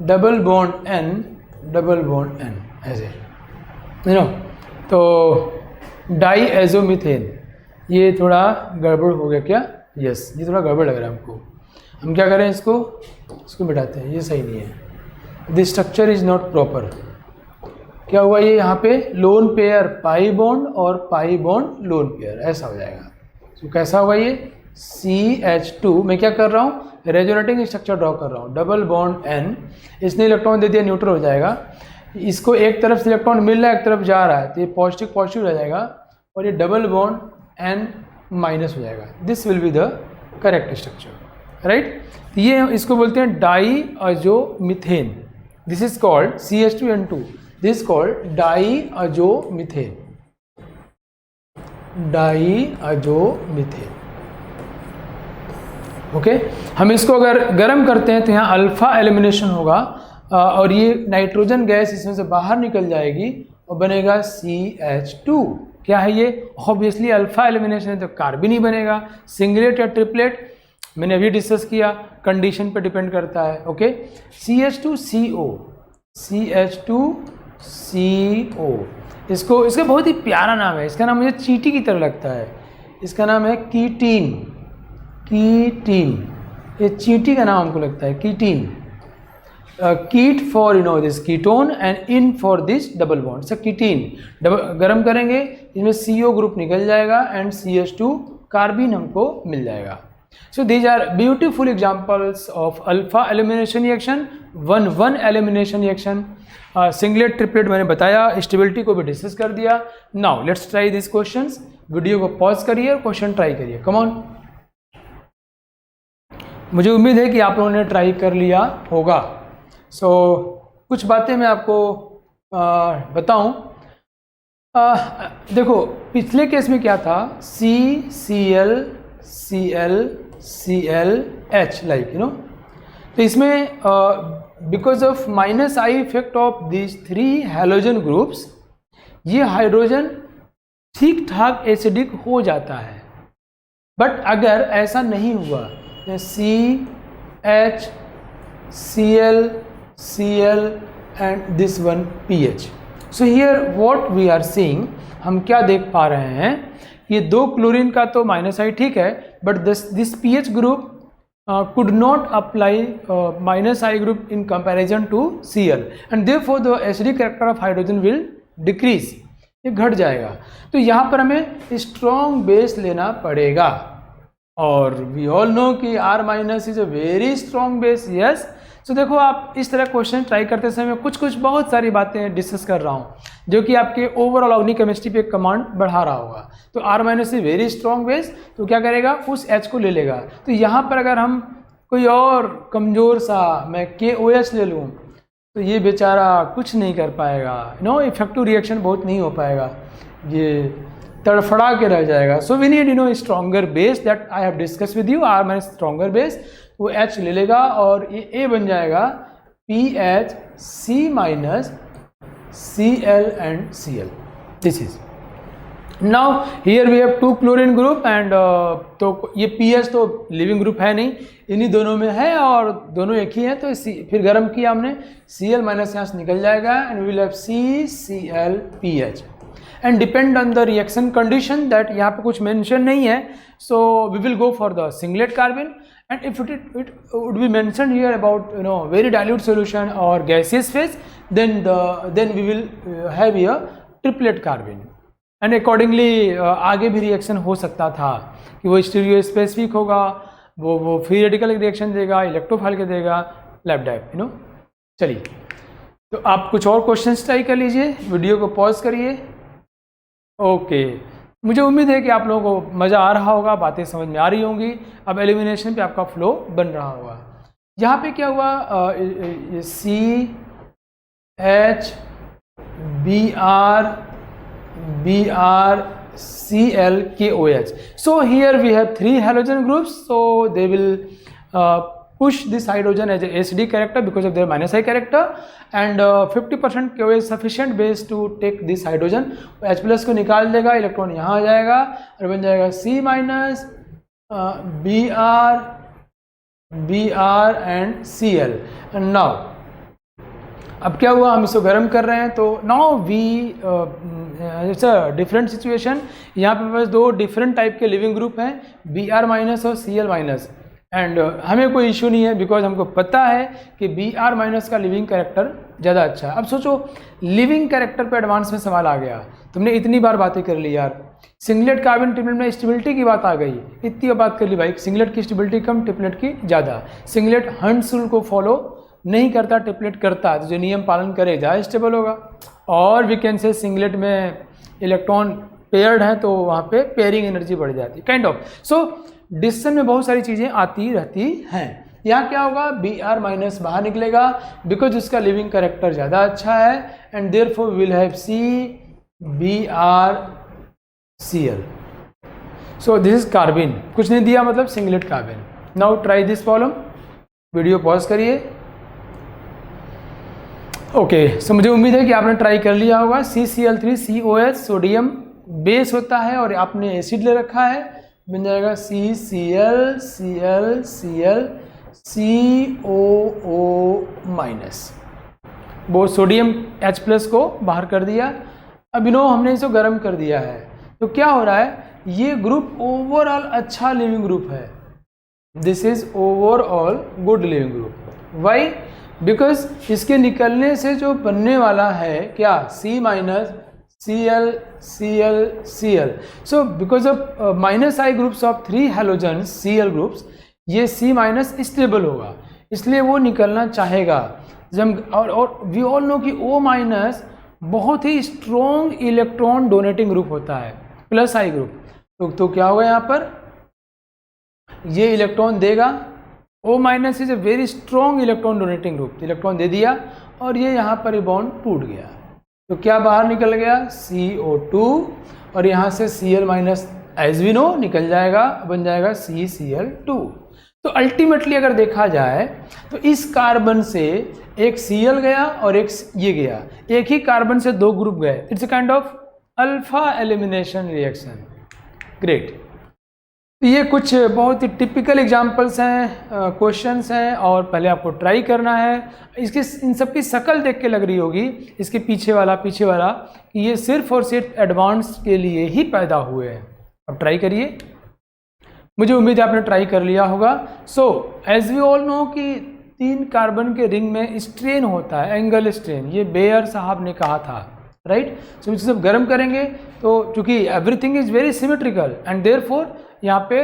डबल बॉन्ड N, ऐसे तो डाईएज़ोमीथेन। ये थोड़ा गड़बड़ हो गया क्या, यस, ये थोड़ा गड़बड़ लग रहा है हमको। हम क्या करें, इसको मिटाते हैं, ये सही नहीं है, this structure is not proper. क्या हुआ ये यहाँ पे लोन पेयर पाई बॉन्ड और पाई बॉन्ड लोन पेयर, ऐसा हो जाएगा। तो कैसा होगा ये CH2, मैं क्या कर रहा हूँ रेजोनेटिंग स्ट्रक्चर ड्रॉ कर रहा हूँ, डबल बॉन्ड N, इसने इलेक्ट्रॉन दे दिया न्यूट्रल हो जाएगा, इसको एक तरफ से इलेक्ट्रॉन मिल रहा है एक तरफ जा रहा है तो ये पॉजिटिव पॉजिटिव रह जाएगा और ये डबल बॉन्ड N माइनस हो जाएगा। This will be the correct structure, right. ये इसको बोलते हैं diazomethane, this is called CH2N2, this is called diazomethane, diazomethane. Okay, हम इसको अगर गर्म करते हैं तो यहाँ अल्फा एलिमिनेशन होगा और ये नाइट्रोजन गैस इसमें से बाहर निकल जाएगी और बनेगा CH2। क्या है ये? ऑब्वियसली अल्फा एलिमिनेशन है तो कार्बन ही बनेगा। सिंगलेट या ट्रिपलेट मैंने अभी डिस्कस किया, कंडीशन पे डिपेंड करता है। ओके, CH2CO, CH2CO, इसका बहुत ही प्यारा नाम है, इसका नाम मुझे चींटी की तरह लगता है, इसका नाम है कीटीन, कीटीन, ये चींटी का नाम हमको लगता है, कीटीन। कीट for this ketone and in for this double bond, से कीटीन गर्म करेंगे इसमें CO ग्रुप निकल जाएगा एंड CH2 कार्बिन हमको मिल जाएगा। So these are beautiful examples of alpha elimination reaction, 1-1 elimination reaction. Singlet triplet मैंने बताया, स्टेबिलिटी को भी डिस्कस कर दिया। Now let's try this questions. Video को पॉज करिए और क्वेश्चन ट्राई करिए, कम ऑन। मुझे उम्मीद है कि आप लोगों ने ट्राई कर लिया होगा। सो कुछ बातें मैं आपको बताऊं। देखो पिछले केस में क्या था, CCl Cl Cl H, like you know, तो इसमें because of -I effect of these 3 halogen groups ये हाइड्रोजन ठीक ठाक एसिडिक हो जाता है। बट अगर ऐसा नहीं हुआ, CH Cl Cl and this one pH. So here what we are seeing, हम क्या देख पा रहे हैं, ये 2 क्लोरीन का तो -I ठीक है, but this pH group could not apply -I group in comparison to Cl and therefore the acidic character of hydrogen will decrease, ये घट जाएगा। तो यहाँ पर हमें स्ट्रॉन्ग बेस लेना पड़ेगा और वी ऑल नो कि R- is a very strong base, yes. तो देखो आप इस तरह क्वेश्चन ट्राई करते समय कुछ बहुत सारी बातें डिस्कस कर रहा हूँ जो कि आपके ओवरऑल ऑर्गेनिक केमिस्ट्री पे कमांड बढ़ा रहा होगा। तो R- is very strong base, तो क्या करेगा, उस H को ले लेगा। तो यहाँ पर अगर हम कोई और कमज़ोर सा मैं KOH ले लूँ तो ये बेचारा कुछ नहीं कर पाएगा, इफेक्टिव रिएक्शन बहुत नहीं हो पाएगा, ये तड़फड़ा के रह जाएगा। So we need stronger base, that I have discuss with you. R- stronger base, वो H ले लेगा और ये A बन जाएगा PH C- Cl and Cl, this is. Now here we have 2 chlorine group and तो ये PH तो लिविंग ग्रुप है नहीं, इन्हीं दोनों में है और दोनों एक ही है। तो फिर गर्म किया हमने, Cl- यहाँ से निकल जाएगा and we will have CCl PH and depend on the reaction condition, that यहाँ पे कुछ मेंशन नहीं है। So we will go for the singlet carbon and if it would be mentioned here about very dilute solution or gaseous phase, then we will have here triplet carbon and accordingly आगे भी रिएक्शन हो सकता था कि वो स्टीरियो स्पेसिफिक होगा, वो फ्री रेडिकल रिएक्शन देगा, इलेक्ट्रोफाइल के देगा, लैब डाइप, चलिए तो आप कुछ और क्वेश्चंस ट्राई कर लीजिए, वीडियो को पॉज करिए। ओके, मुझे उम्मीद है कि आप लोगों को मज़ा आ रहा होगा, बातें समझ में आ रही होंगी। अब एलिमिनेशन पे आपका फ्लो बन रहा होगा। यहाँ पे क्या हुआ, CH Br Cl KOH. So here we have 3 halogen groups, so they will push this hydrogen as a acidic character because of their -I character and 50% KOH sufficient base to take this hydrogen। H+ को निकाल देगा, इलेक्ट्रॉन यहाँ आ जाएगा और बन जाएगा C- Br and Cl। and now अब क्या हुआ, हम इसको गर्म कर रहे हैं तो now we it's a different situation. यहाँ पे बस 2 डिफरेंट टाइप के लिविंग ग्रुप हैं, Br- और Cl-। एंड हमें कोई इशू नहीं है बिकॉज हमको पता है कि Br- का लिविंग कैरेक्टर ज़्यादा अच्छा है। अब सोचो लिविंग कैरेक्टर पे एडवांस में सवाल आ गया, तुमने इतनी बार बातें कर ली यार, सिंगलेट कार्बन ट्रिपलेट में स्टेबिलिटी की बात आ गई, इतनी बात कर ली भाई, सिंगलेट की स्टेबिलिटी कम ट्रिपलेट की ज़्यादा, सिंगलेट हंट्स रूल को फॉलो नहीं करता, ट्रिपलेट करता, तो जो नियम पालन करे ज़्यादा स्टेबल होगा। और वी कैन से सिंगलेट में इलेक्ट्रॉन पेयर्ड है तो वहाँ पे पेयरिंग एनर्जी बढ़ जाती है, काइंड ऑफ। सो डिसीजन में बहुत सारी चीज़ें आती रहती हैं। यहाँ क्या होगा, Br माइनस बाहर निकलेगा बिकॉज उसका लिविंग करेक्टर ज़्यादा अच्छा है, and therefore will have CBrCl। So this is carbene, कुछ नहीं दिया मतलब singlet carbene. Now try this problem, video pause करिए। ओके, सो मुझे उम्मीद है कि आपने ट्राई कर लिया होगा। CCl3COH सोडियम बेस होता है और आपने एसिड ले रखा है, बन जाएगा CCl COO माइनस, वो सोडियम H+ को बाहर कर दिया। अब हमने इसे गर्म कर दिया है, तो क्या हो रहा है, ये ग्रुप ओवरऑल अच्छा लिविंग ग्रुप है, this is overall good living group. Why? Because इसके निकलने से जो बनने वाला है क्या, C minus Cl Cl Cl। So because of -I groups of 3 halogens Cl groups, ये C माइनस स्टेबल होगा, इसलिए वो निकलना चाहेगा। जब और वी ऑल नो कि O माइनस बहुत ही स्ट्रॉन्ग इलेक्ट्रॉन डोनेटिंग ग्रुप होता है, +I ग्रुप, तो क्या होगा यहाँ पर, ये इलेक्ट्रॉन देगा। O minus is a very strong electron donating group, electron दे दिया और ये यहाँ पर ये बॉन्ड टूट गया, तो क्या बाहर निकल गया, CO2, और यहाँ से Cl minus as we know निकल जाएगा, बन जाएगा CCl2। तो अल्टीमेटली अगर देखा जाए तो इस कार्बन से एक Cl गया और एक ये गया, एक ही कार्बन से 2 ग्रुप गए, it's a kind of alpha elimination reaction. Great. ये कुछ बहुत ही टिपिकल एग्जांपल्स हैं, क्वेश्चंस हैं, और पहले आपको ट्राई करना है। इसकी इन सब की शक्ल देख के लग रही होगी, इसके पीछे वाला कि ये सिर्फ और सिर्फ एडवांस के लिए ही पैदा हुए हैं। अब ट्राई करिए, मुझे उम्मीद है आपने ट्राई कर लिया होगा। So as we all know कि 3 कार्बन के रिंग में स्ट्रेन होता है, एंगल स्ट्रेन, ये बेयर साहब ने कहा था, राइट। सो इसे जब गर्म करेंगे तो चूंकि everything is very symmetrical and therefore यहाँ पे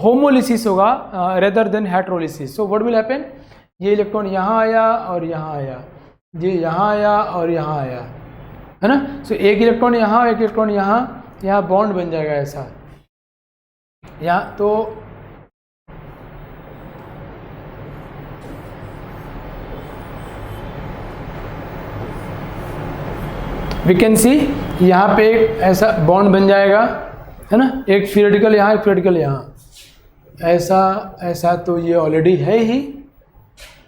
होमोलिसिस होगा rather than heterolysis. So what will happen, ये इलेक्ट्रॉन यहाँ आया और यहाँ आया, ये यहाँ आया और यहाँ आया, है ना। सो एक इलेक्ट्रॉन यहाँ, एक इलेक्ट्रॉन यहाँ बॉन्ड बन जाएगा ऐसा, यहाँ तो वी कैन सी यहाँ पे एक ऐसा बॉन्ड बन जाएगा, है ना, एक थियोरेटिकल यहाँ, एक थियोरेटिकल यहाँ, ऐसा तो ये ऑलरेडी है ही,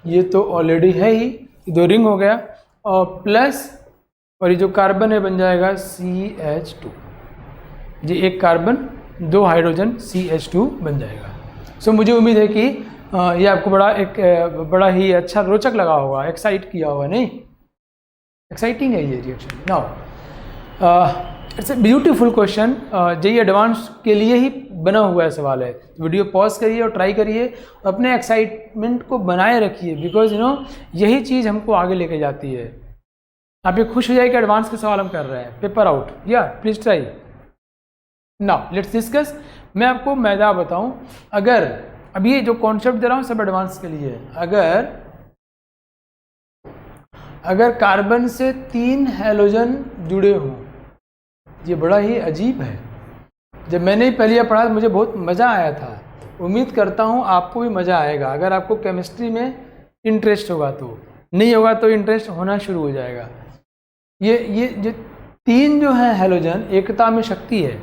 ये तो ऑलरेडी है ही, 2 रिंग हो गया, और प्लस और ये जो कार्बन है बन जाएगा CH2, ये एक कार्बन 2 हाइड्रोजन CH2 बन जाएगा। सो मुझे उम्मीद है कि ये आपको बड़ा ही अच्छा रोचक लगा होगा, एक्साइट किया होगा, नहीं एक्साइटिंग है ये reaction. Now it's a beautiful question, JEE advance के लिए ही बना हुआ है सवाल है। वीडियो पॉज करिए और ट्राई करिए, अपने एक्साइटमेंट को बनाए रखिए, बिकॉज यही चीज़ हमको आगे लेके जाती है। आप ये खुश हो जाए कि एडवांस के सवाल हम कर रहे हैं, पेपर आउट, या please try. Now let's discuss. मैं आपको मैदा बताऊं, अगर अब ये जो कॉन्सेप्ट दे रहा हूं सब एडवांस के लिए, अगर कार्बन से 3 हैलोजन जुड़े हों, ये बड़ा ही अजीब है। जब मैंने पहले पढ़ा तो मुझे बहुत मज़ा आया था, उम्मीद करता हूँ आपको भी मज़ा आएगा। अगर आपको केमिस्ट्री में इंटरेस्ट होगा तो, नहीं होगा तो इंटरेस्ट होना शुरू हो जाएगा। ये जो 3 जो हैं हैलोजन, एकता में शक्ति है,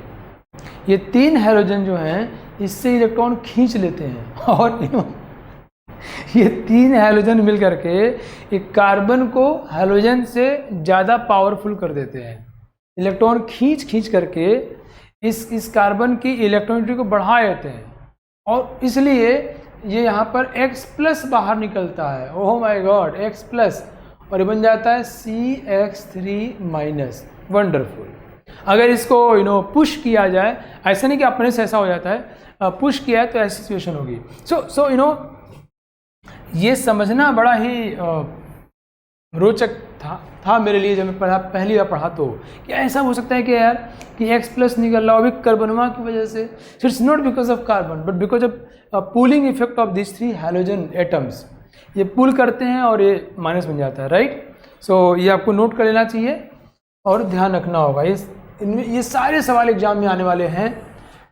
ये 3 हैलोजन जो हैं इससे इलेक्ट्रॉन खींच लेते हैं, और ये 3 हैलोजन मिल करके एक कार्बन को हैलोजन से ज़्यादा पावरफुल कर देते हैं। इलेक्ट्रॉन खींच करके इस कार्बन की इलेक्ट्रॉनिटी को बढ़ा देते हैं, और इसलिए ये यहाँ पर X+ बाहर निकलता है। ओह माय गॉड, X+, और ये बन जाता है CH3-। वंडरफुल। अगर इसको पुश किया जाए, ऐसा नहीं कि अपने से ऐसा हो जाता है, पुश किया है तो ऐसी सिचुएशन होगी। सो ये समझना बड़ा ही रोचक था मेरे लिए जब मैं पहली बार पढ़ा तो, कि ऐसा हो सकता है कि यार कि X+ निकल रहा हो अभी कार्बनवा की वजह से। So it's not because of carbon but because of pulling effect of this 3 halogen atoms. ये पुल करते हैं और ये माइनस बन जाता है, राइट। सो ये आपको नोट कर लेना चाहिए और ध्यान रखना होगा। ये सारे सवाल एग्जाम में आने वाले हैं।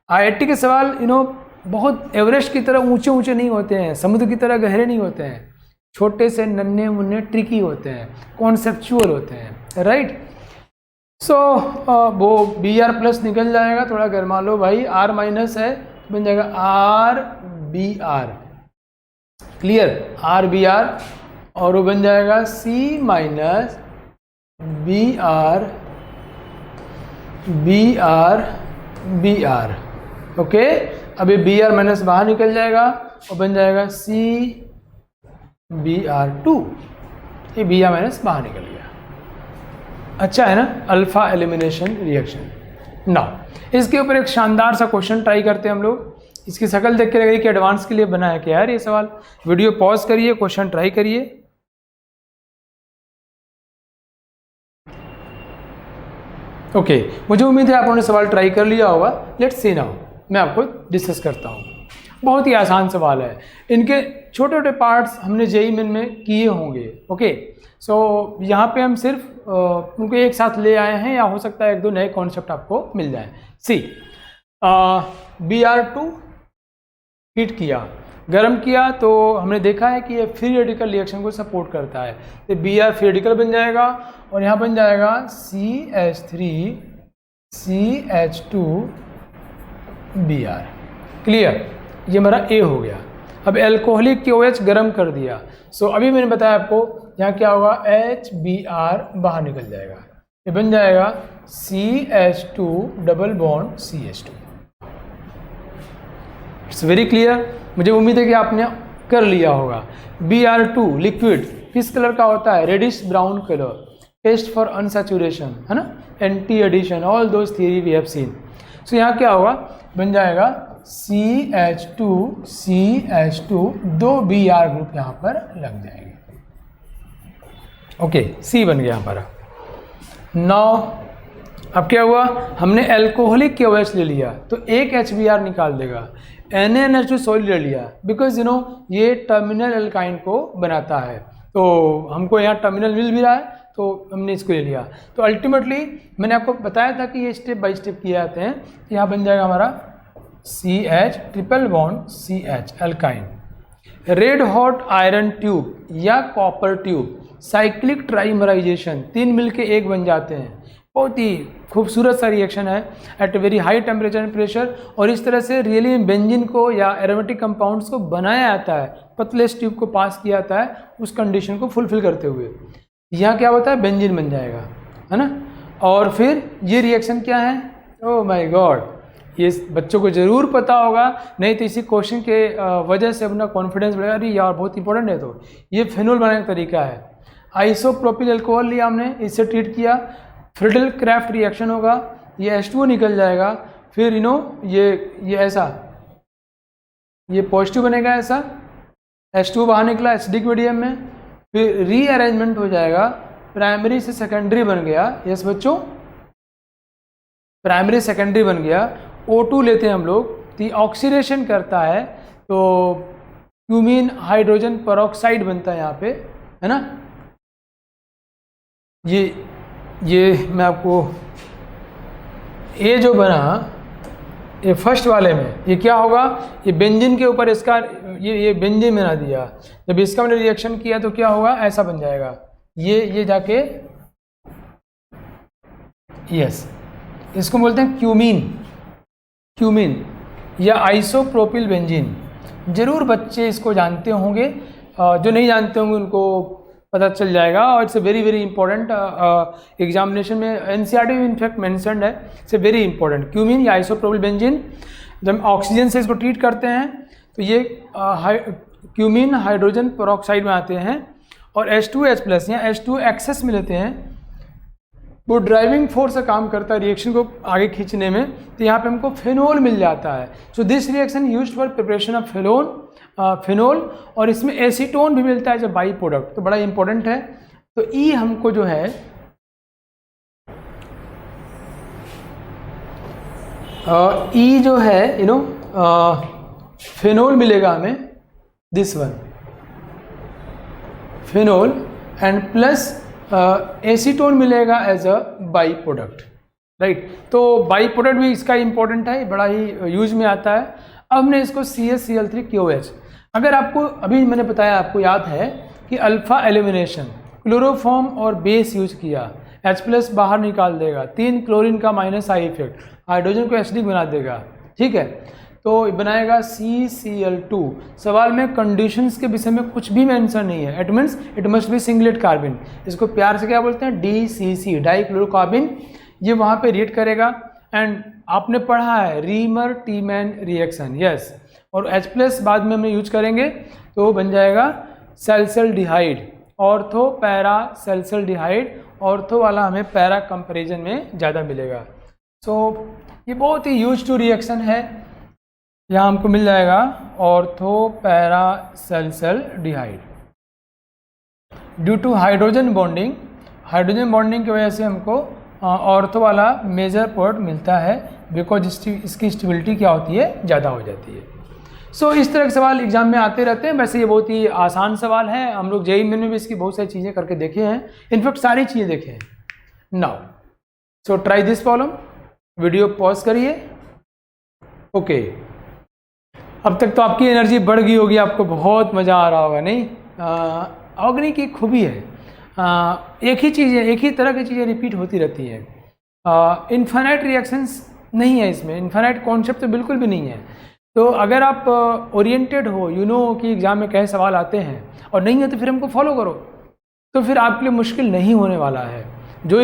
IIT के सवाल बहुत एवरेस्ट की तरह ऊंचे ऊंचे नहीं होते हैं, समुद्र की तरह गहरे नहीं होते हैं, छोटे से नन्हे मुन्ने ट्रिकी होते हैं, कॉन्सेप्चुअल होते हैं, राइट। सो वो Br+ निकल जाएगा, थोड़ा गरमा लो भाई। R- है, बन जाएगा RBr, क्लियर, RBr, और वो बन जाएगा C- Br, ओके। अब ये Br- बाहर निकल जाएगा और बन जाएगा CBr2, ये Br- बाहर निकल गया। अच्छा है ना, अल्फा एलिमिनेशन रिएक्शन। नाउ इसके ऊपर एक शानदार सा क्वेश्चन ट्राई करते हैं हम लोग। इसकी शक्ल देख के लग रही कि एडवांस के लिए बना है क्या यार ये सवाल। वीडियो पॉज करिए, क्वेश्चन ट्राई करिए। ओके, मुझे उम्मीद है आप लोगों ने सवाल ट्राई कर लिया होगा। लेट्स सी नाउ, मैं आपको डिस्कस करता हूँ। बहुत ही आसान सवाल है, इनके छोटे छोटे पार्ट्स हमने JEE मेन में किए होंगे। ओके, सो यहाँ पे हम सिर्फ उनको एक साथ ले आए हैं, या हो सकता है 1-2 नए कॉन्सेप्ट आपको मिल जाए। सी Br2 हीट किया, गर्म किया, तो हमने देखा है कि ये फ्री रेडिकल रिएक्शन को सपोर्ट करता है। तो Br फ्री रेडिकल बन जाएगा और यहाँ बन जाएगा CH3CH2Br, क्लियर। ये हमारा A हो गया। अब एल्कोहलिक के OH गर्म कर दिया। सो अभी मैंने बताया आपको यहाँ क्या होगा, HBr बाहर निकल जाएगा, ये बन जाएगा CH2 double bond CH2। It's very clear. मुझे उम्मीद है कि आपने कर लिया होगा। Br2 लिक्विड किस कलर का होता है, reddish brown colour, test for unsaturation, है ना, anti addition, all those theory we have seen. So यहाँ क्या होगा, बन जाएगा CH2 दो Br ग्रुप यहाँ पर लग जाएंगे। ओके, C बन गया हमारा। नाउ अब क्या हुआ, हमने एल्कोहलिक के OH ले लिया तो एक HBr निकाल देगा, NaNH2 सॉलिड ले लिया, बिकॉज ये टर्मिनल एल्काइन को बनाता है। तो हमको यहाँ टर्मिनल मिल भी रहा है तो हमने इसको ले लिया। तो अल्टीमेटली मैंने आपको बताया था कि ये स्टेप बाय स्टेप किए जाते हैं। तो यहाँ बन जाएगा हमारा CH triple bond CH alkyne. Red hot iron tube या कॉपर ट्यूब, साइक्लिक ट्राइमराइजेशन, 3 मिलके एक बन जाते हैं। बहुत ही खूबसूरत सा रिएक्शन है at very high temperature and pressure. और इस तरह से रियली बेंजीन को या एरोमेटिक कंपाउंड्स को बनाया जाता है, पतले ट्यूब को पास किया जाता है उस कंडीशन को फुलफिल करते हुए। यहाँ क्या होता है, बेंजीन बन जाएगा, है ना। और फिर ये रिएक्शन क्या है, ओह माय गॉड, ये बच्चों को ज़रूर पता होगा, नहीं तो इसी क्वेश्चन के वजह से अपना कॉन्फिडेंस बढ़ेगा, अरे यार बहुत इंपॉर्टेंट है। तो ये फिनोल बनाने का तरीका है। आइसोप्रोपिल अल्कोहल लिया हमने, इससे ट्रीट किया, फ्रिडल क्राफ्ट रिएक्शन होगा, ये H2O निकल जाएगा, फिर ये ऐसा, ये पॉजिटिव बनेगा, ऐसा H2O बाहर निकला एसिडिक मीडियम में, फिर रीअरेंजमेंट हो जाएगा, प्राइमरी से सेकेंडरी बन गया। यस बच्चों, प्राइमरी सेकेंडरी बन गया। O2 लेते हैं हम लोग, तो ऑक्सीडेशन करता है तो क्यूमीन हाइड्रोजन पेरोक्साइड बनता है यहाँ पे, है ना। ये मैं आपको, ये जो बना ये फर्स्ट वाले में, ये क्या होगा, ये बेंजीन के ऊपर इसका ये बेंजीन बना दिया। जब इसका मैंने रिएक्शन किया तो क्या होगा, ऐसा बन जाएगा, ये जाके, यस, इसको बोलते हैं क्यूमीन या आइसोप्रोपिल बेंजीन। जरूर बच्चे इसको जानते होंगे, जो नहीं जानते होंगे उनको पता चल जाएगा। और it's a very very important, examination में NCERT में इनफैक्ट मेंशन्ड है, it's a very important. Cumene या आइसोप्रोपिल बेंजीन, जब हम ऑक्सीजन से इसको ट्रीट करते हैं तो ये क्यूमीन हाइड्रोजन पेरोक्साइड में आते हैं, और H2H+ या H2O एक्सेस में लेते हैं, वो ड्राइविंग फोर्स का काम करता है रिएक्शन को आगे खींचने में। तो यहाँ पे हमको फिनोल मिल जाता है। So this reaction used for preparation of phenol, और इसमें एसीटोन भी मिलता है जब बाई प्रोडक्ट, तो बड़ा इंपॉर्टेंट है। तो ई हमको जो है ई जो है फिनोल मिलेगा हमें, this one phenol, and plus acetone मिलेगा as a by product, right. तो बाई प्रोडक्ट भी इसका इंपॉर्टेंट है, बड़ा ही यूज में आता है। अब हमने इसको CaCl3COH, अगर आपको अभी मैंने बताया, आपको याद है कि अल्फा एलिमिनेशन, क्लोरोफॉर्म और बेस यूज किया, H+ बाहर निकाल देगा, 3 क्लोरीन का माइनस आई इफेक्ट, हाइड्रोजन को एसिडिक बना देगा, ठीक है। तो बनाएगा CCl2। सवाल में कंडीशंस के विषय में कुछ भी मेंशन नहीं है, it means it must be singlet carbon. इसको प्यार से क्या बोलते हैं, DCC, डाइक्लोरोकार्बन। ये वहाँ पे रिएक्ट करेगा। एंड आपने पढ़ा है रीमर टीमैन रिएक्शन, यस। और H+ बाद में हम यूज करेंगे तो बन जाएगा सैल्सल्डिहाइड, ऑर्थो पैरा सैल्सल्डिहाइड। ऑर्थो वाला हमें पैरा कंपैरिजन में ज़्यादा मिलेगा। सो ये बहुत ही यूज टू रिएक्शन है। यहाँ हमको मिल जाएगा ortho para salicylaldehyde. Due to hydrogen bonding, hydrogen bonding की वजह से हमको ऑर्थो वाला मेजर प्रोडक्ट मिलता है, बिकॉज इसकी स्टेबिलिटी क्या होती है, ज़्यादा हो जाती है। सो इस तरह के सवाल एग्जाम में आते रहते हैं। वैसे ये बहुत ही आसान सवाल है, हम लोग JEE में भी इसकी बहुत सारी चीज़ें करके देखे हैं, इनफैक्ट सारी चीज़ें देखे हैं। Now so try this problem, video pause करिए। ओके, अब तक तो आपकी एनर्जी बढ़ गई होगी, आपको बहुत मज़ा आ रहा होगा, नहीं? ऑर्गेनिक की खूबी है, एक ही चीज़ें, एक ही तरह की चीज़ें रिपीट होती रहती हैं। इन्फाइनाइट रिएक्शंस नहीं है इसमें, इन्फाइनाइट कॉन्सेप्ट तो बिल्कुल भी नहीं है। तो अगर आप ओरिएंटेड हो, यू नो कि एग्ज़ाम में कैसे सवाल आते हैं, और नहीं है तो फिर हमको फॉलो करो, तो फिर आपके लिए मुश्किल नहीं होने वाला है। जो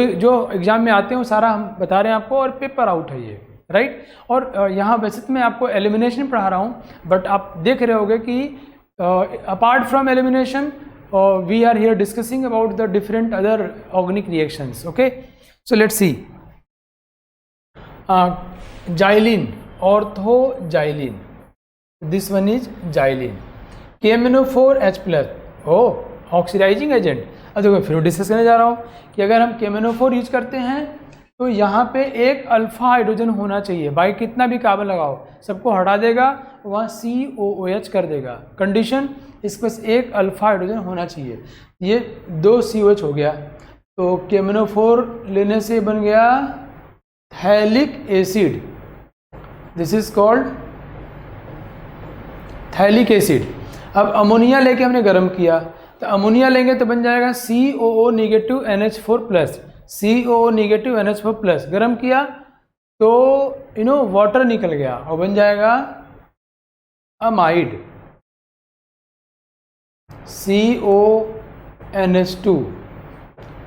एग्ज़ाम में आते हैं वो सारा हम बता रहे हैं आपको, और पेपर आउट है ये, राइट। और यहाँ वैसे तो मैं आपको एलिमिनेशन पढ़ा रहा हूँ, बट आप देख रहे होगे कि apart from elimination we are here discussing about the different other organic reactions. Okay, so let's see. Xylene, orthoxylene, this one is xylene. KMnO4H+, oxidizing agent. अब देखो फिर डिस्कस करने जा रहा हूँ कि अगर हम KMnO4 यूज करते हैं तो यहाँ पे एक अल्फा हाइड्रोजन होना चाहिए। बाई कितना भी कार्बन लगाओ सबको हटा देगा, वहाँ COOH कर देगा। कंडीशन, इस पर एक अल्फा हाइड्रोजन होना चाहिए। ये 2 COH हो गया, तो KMnO4 लेने से बन गया phthalic acid, this is called phthalic acid. अब अमोनिया लेके हमने गर्म किया, तो अमोनिया लेंगे तो बन जाएगा COO negative NH4+, COO negative NH4+। गर्म किया तो वाटर निकल गया और बन जाएगा amide, CONH2,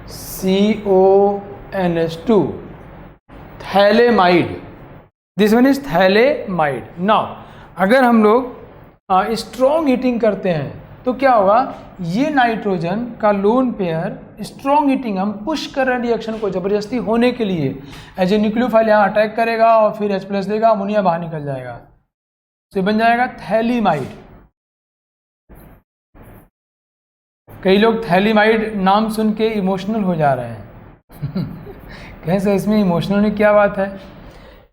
CONH2, phthalimide, this one is phthalimide. Now अगर हम लोग स्ट्रॉन्ग हीटिंग करते हैं तो क्या होगा, ये नाइट्रोजन का लोन पेयर स्ट्रॉन्ग हीटिंग, हम पुश कर रहे हैं रिएक्शन को जबरदस्ती होने के लिए, एज ए न्यूक्लियोफाइल यहाँ अटैक करेगा और फिर H+ देगा, अमोनिया बाहर निकल जाएगा, तो बन जाएगा थैलीमाइड। कई लोग थैलीमाइड नाम सुन के इमोशनल हो जा रहे हैं कैसे इसमें इमोशनल में क्या बात है?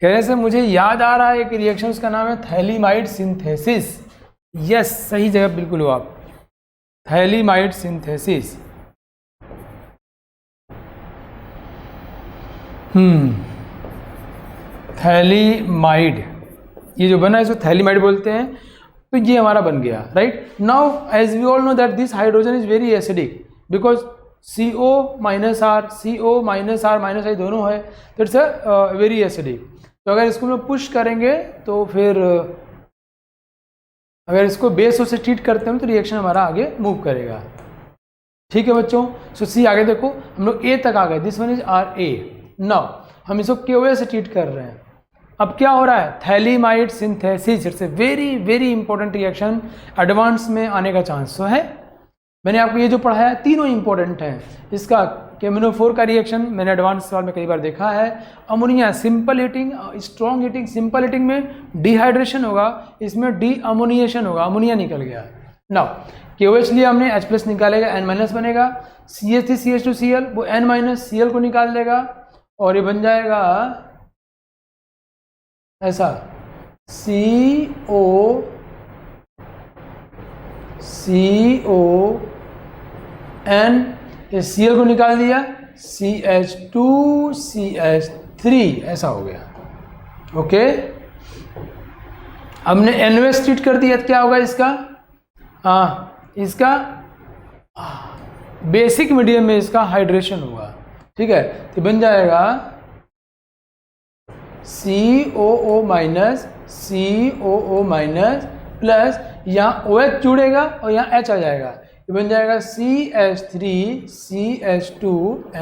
कैसे मुझे याद आ रहा है एक रिएक्शन, उसका नाम है थैलीमाइड सिंथेसिस। यस, सही जगह बिल्कुल हो आप, थैलीमाइड सिंथेसिस। थैलीमाइड, ये जो बना है इसको थैलीमाइड बोलते हैं। तो ये हमारा बन गया, right. Now as we all know that this hydrogen is very acidic, because CO- -R दोनों है, तो इट्स अ वेरी एसिडिक। तो अगर इसको हम पुश करेंगे तो फिर अगर इसको बेस से ट्रीट करते हैं तो रिएक्शन हमारा आगे मूव करेगा। ठीक है बच्चों, सो सी आगे देखो, हम लोग A तक आ गए, this one is RA। Now हम इसको KOA से ट्रीट कर रहे हैं। अब क्या हो रहा है, phthalimide synthesis, it's a very very important reaction, advance में आने का चांस तो है। मैंने आपको ये जो पढ़ाया तीनों इंपॉर्टेंट हैं। इसका KMnO4 का रिएक्शन मैंने एडवांस सवाल में कई बार देखा है। Ammonia simple heating, strong heating, simple heating में डिहाइड्रेशन होगा, इसमें डी अमोनिएशन होगा, अमोनिया निकल गया। नाउ KOH लिया हमने, H प्लस निकालेगा N माइनस बनेगा, CH3 CH2 Cl वो N माइनस Cl को निकाल देगा और ये बन जाएगा ऐसा CON, ये Cl को निकाल दिया, CH2 CH3 ऐसा हो गया। ओके, हमने NOH ट्रीट कर दिया तो क्या होगा इसका, इसका बेसिक मीडियम में इसका हाइड्रेशन हुआ। ठीक है, तो बन जाएगा COO माइनस प्लस यहाँ OH जुड़ेगा और यहाँ H आ जाएगा, ये बन जाएगा CH3 CH2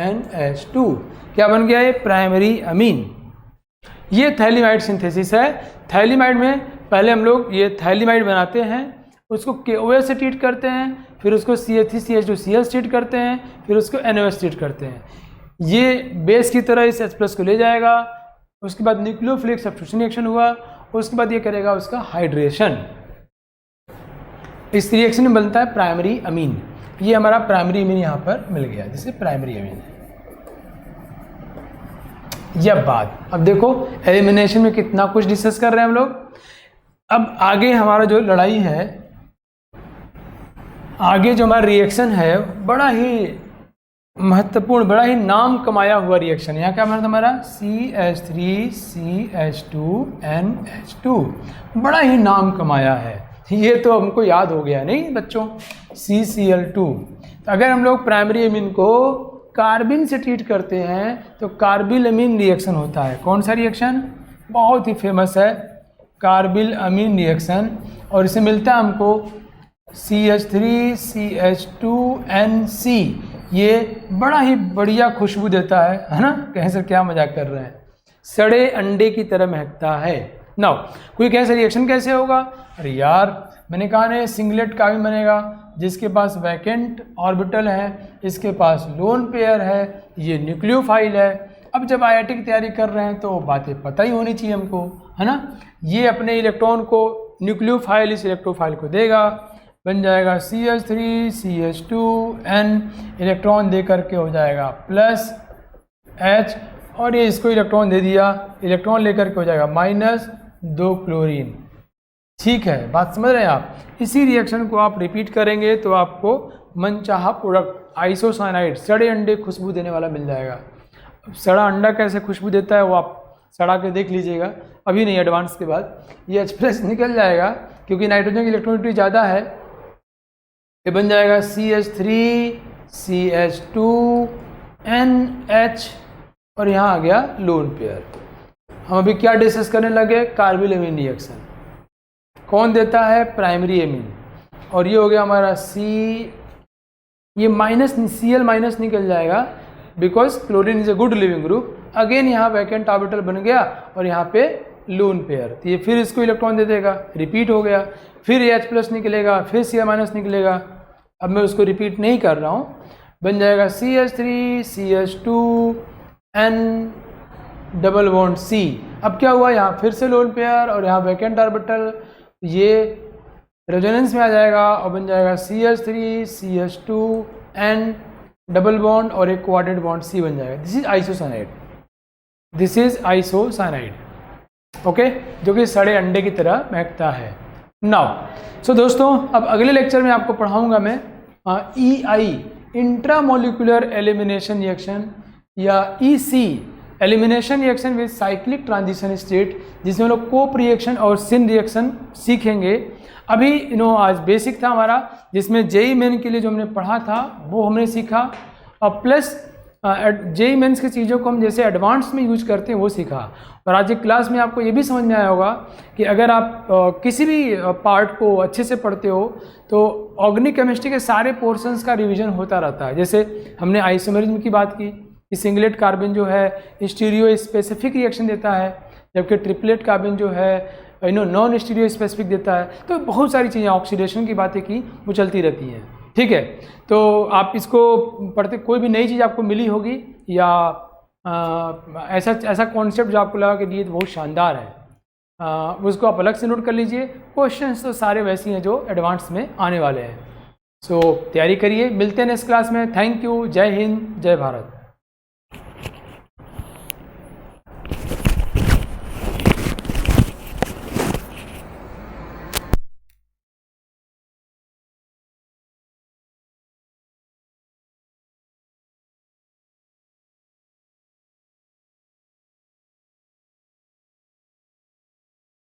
NH2। क्या बन गया ये, प्राइमरी अमीन। ये थैलीमाइड सिंथेसिस है। थैलीमाइड में पहले हम लोग ये थैलीमाइड बनाते हैं, उसको KOH से ट्रीट करते हैं, फिर उसको CH3 CH2 Cl ट्रीट करते हैं, फिर उसको NOH ट्रीट करते हैं। ये बेस की तरह इस H प्लस को ले जाएगा, उसके बाद न्यूक्लियोफिलिक सब्स्टिट्यूशन रिएक्शन हुआ, उसके बाद ये करेगा उसका हाइड्रेशन। इस रिएक्शन में बनता है प्राइमरी अमीन। ये हमारा प्राइमरी अमीन यहाँ पर मिल गया, जिसे प्राइमरी अमीन है। यह बात, अब देखो एलिमिनेशन में कितना कुछ डिस्कस कर रहे हैं हम लोग। अब आगे हमारा जो लड़ाई है, आगे जो हमारा रिएक्शन है, बड़ा ही महत्वपूर्ण, बड़ा ही नाम कमाया हुआ रिएक्शन। यहाँ क्या मतलब हमारा CH3 CH2 NH2, बड़ा ही नाम कमाया है। ये तो हमको याद हो गया नहीं बच्चों, CCl2। अगर हम लोग प्राइमरी अमीन को कार्बिन से ट्रीट करते हैं तो कार्बिल अमीन रिएक्शन होता है। कौन सा रिएक्शन, बहुत ही फेमस है, कार्बिल अमीन रिएक्शन। और इसे मिलता है हमको CH3 CH2NC। ये बड़ा ही बढ़िया खुशबू देता है ना। कहीं से क्या मजाक कर रहे हैं, सड़े अंडे की तरह महकता है। नाउ कोई कैसे रिएक्शन कैसे होगा, अरे यार मैंने कहा ना, सिंगलेट कार्बन बनेगा जिसके पास वैकेंट ऑर्बिटल है, इसके पास लोन पेयर है, ये न्यूक्लियोफाइल है। अब जब IIT की तैयारी कर रहे हैं तो बातें पता ही होनी चाहिए हमको, है ना। ये अपने इलेक्ट्रॉन को न्यूक्लियोफाइल इस इलेक्ट्रोफाइल को देगा, बन जाएगा CH3 CH2N, इलेक्ट्रॉन दे करके हो जाएगा प्लस H, और ये इसको इलेक्ट्रॉन दे दिया, इलेक्ट्रॉन लेकर के हो जाएगा -2 क्लोरीन। ठीक है, बात समझ रहे हैं आप। इसी रिएक्शन को आप रिपीट करेंगे तो आपको मनचाहा प्रोडक्ट आइसोसाइनाइड, सड़े अंडे खुशबू देने वाला मिल जाएगा। अब सड़ा अंडा कैसे खुशबू देता है वो आप सड़ा के देख लीजिएगा, अभी नहीं, एडवांस के बाद। ये H प्लस निकल जाएगा क्योंकि नाइट्रोजन की इलेक्ट्रॉनिटी ज़्यादा है, ये बन जाएगा CH3 CH2NH, और यहाँ आ गया लोन पेयर। हम अभी क्या डिस्कस करने लगे, कार्बिल अमीन रिएक्शन। कौन देता है, प्राइमरी अमीन। और ये हो गया हमारा ये माइनस Cl माइनस निकल जाएगा because chlorine is a good leaving group. Again यहाँ वैकेंट ऑर्बिटल बन गया और यहाँ पे लोन पेयर, तो ये फिर इसको इलेक्ट्रॉन दे देगा, रिपीट हो गया। फिर H प्लस निकलेगा, फिर Cl माइनस निकलेगा। अब मैं उसको रिपीट नहीं कर रहा हूँ, बन जाएगा CH3 CH2N double bond C। अब क्या हुआ, यहाँ फिर से लोन पेयर और यहाँ वैकेंट ऑर्बिटल, ये रेजोनेंस में आ जाएगा और बन जाएगा CH3 CH2N डबल बॉन्ड और एक क्वाड्रेंट बॉन्ड C बन जाएगा। This is isocyanide, this is isocyanide, okay, जो कि सड़े अंडे की तरह महकता है। नाउ सो दोस्तों, अब अगले लेक्चर में आपको पढ़ाऊंगा मैं EI इंट्रामोलिकुलर एलिमिनेशन रिएक्शन, या EC elimination reaction with cyclic transition state, जिसमें हम लोग कोप रिएक्शन और सिन रिएक्शन सीखेंगे। अभी आज बेसिक था हमारा, जिसमें JEE मेन के लिए जो हमने पढ़ा था वो हमने सीखा, और प्लस JEE मेंस की चीज़ों को हम जैसे एडवांस में यूज करते हैं वो सीखा। और आज की क्लास में आपको ये भी समझ में आया होगा कि अगर आप किसी भी पार्ट को अच्छे से पढ़ते हो तो ऑर्गेनिक केमिस्ट्री के सारे पोर्शंस का रिवीजन होता रहता है। जैसे हमने आइसोमेरिज्म की बात की कि सिंगलेट कार्बन जो है स्टीरियो स्पेसिफिक रिएक्शन देता है, जबकि ट्रिपलेट कार्बन जो है नॉन स्टीरियो स्पेसिफिक देता है। तो बहुत सारी चीज़ें, ऑक्सीडेशन की बातें की, वो चलती रहती हैं। ठीक है, तो आप इसको पढ़ते, कोई भी नई चीज़ आपको मिली होगी या ऐसा कॉन्सेप्ट जो आपको लगा कि ये बहुत शानदार है, उसको आप अलग से नोट कर लीजिए। क्वेश्चंस तो सारे वैसे हैं जो एडवांस में आने वाले हैं। सो तैयारी करिए, मिलते हैं नेक्स्ट क्लास में। थैंक यू, जय हिंद, जय भारत।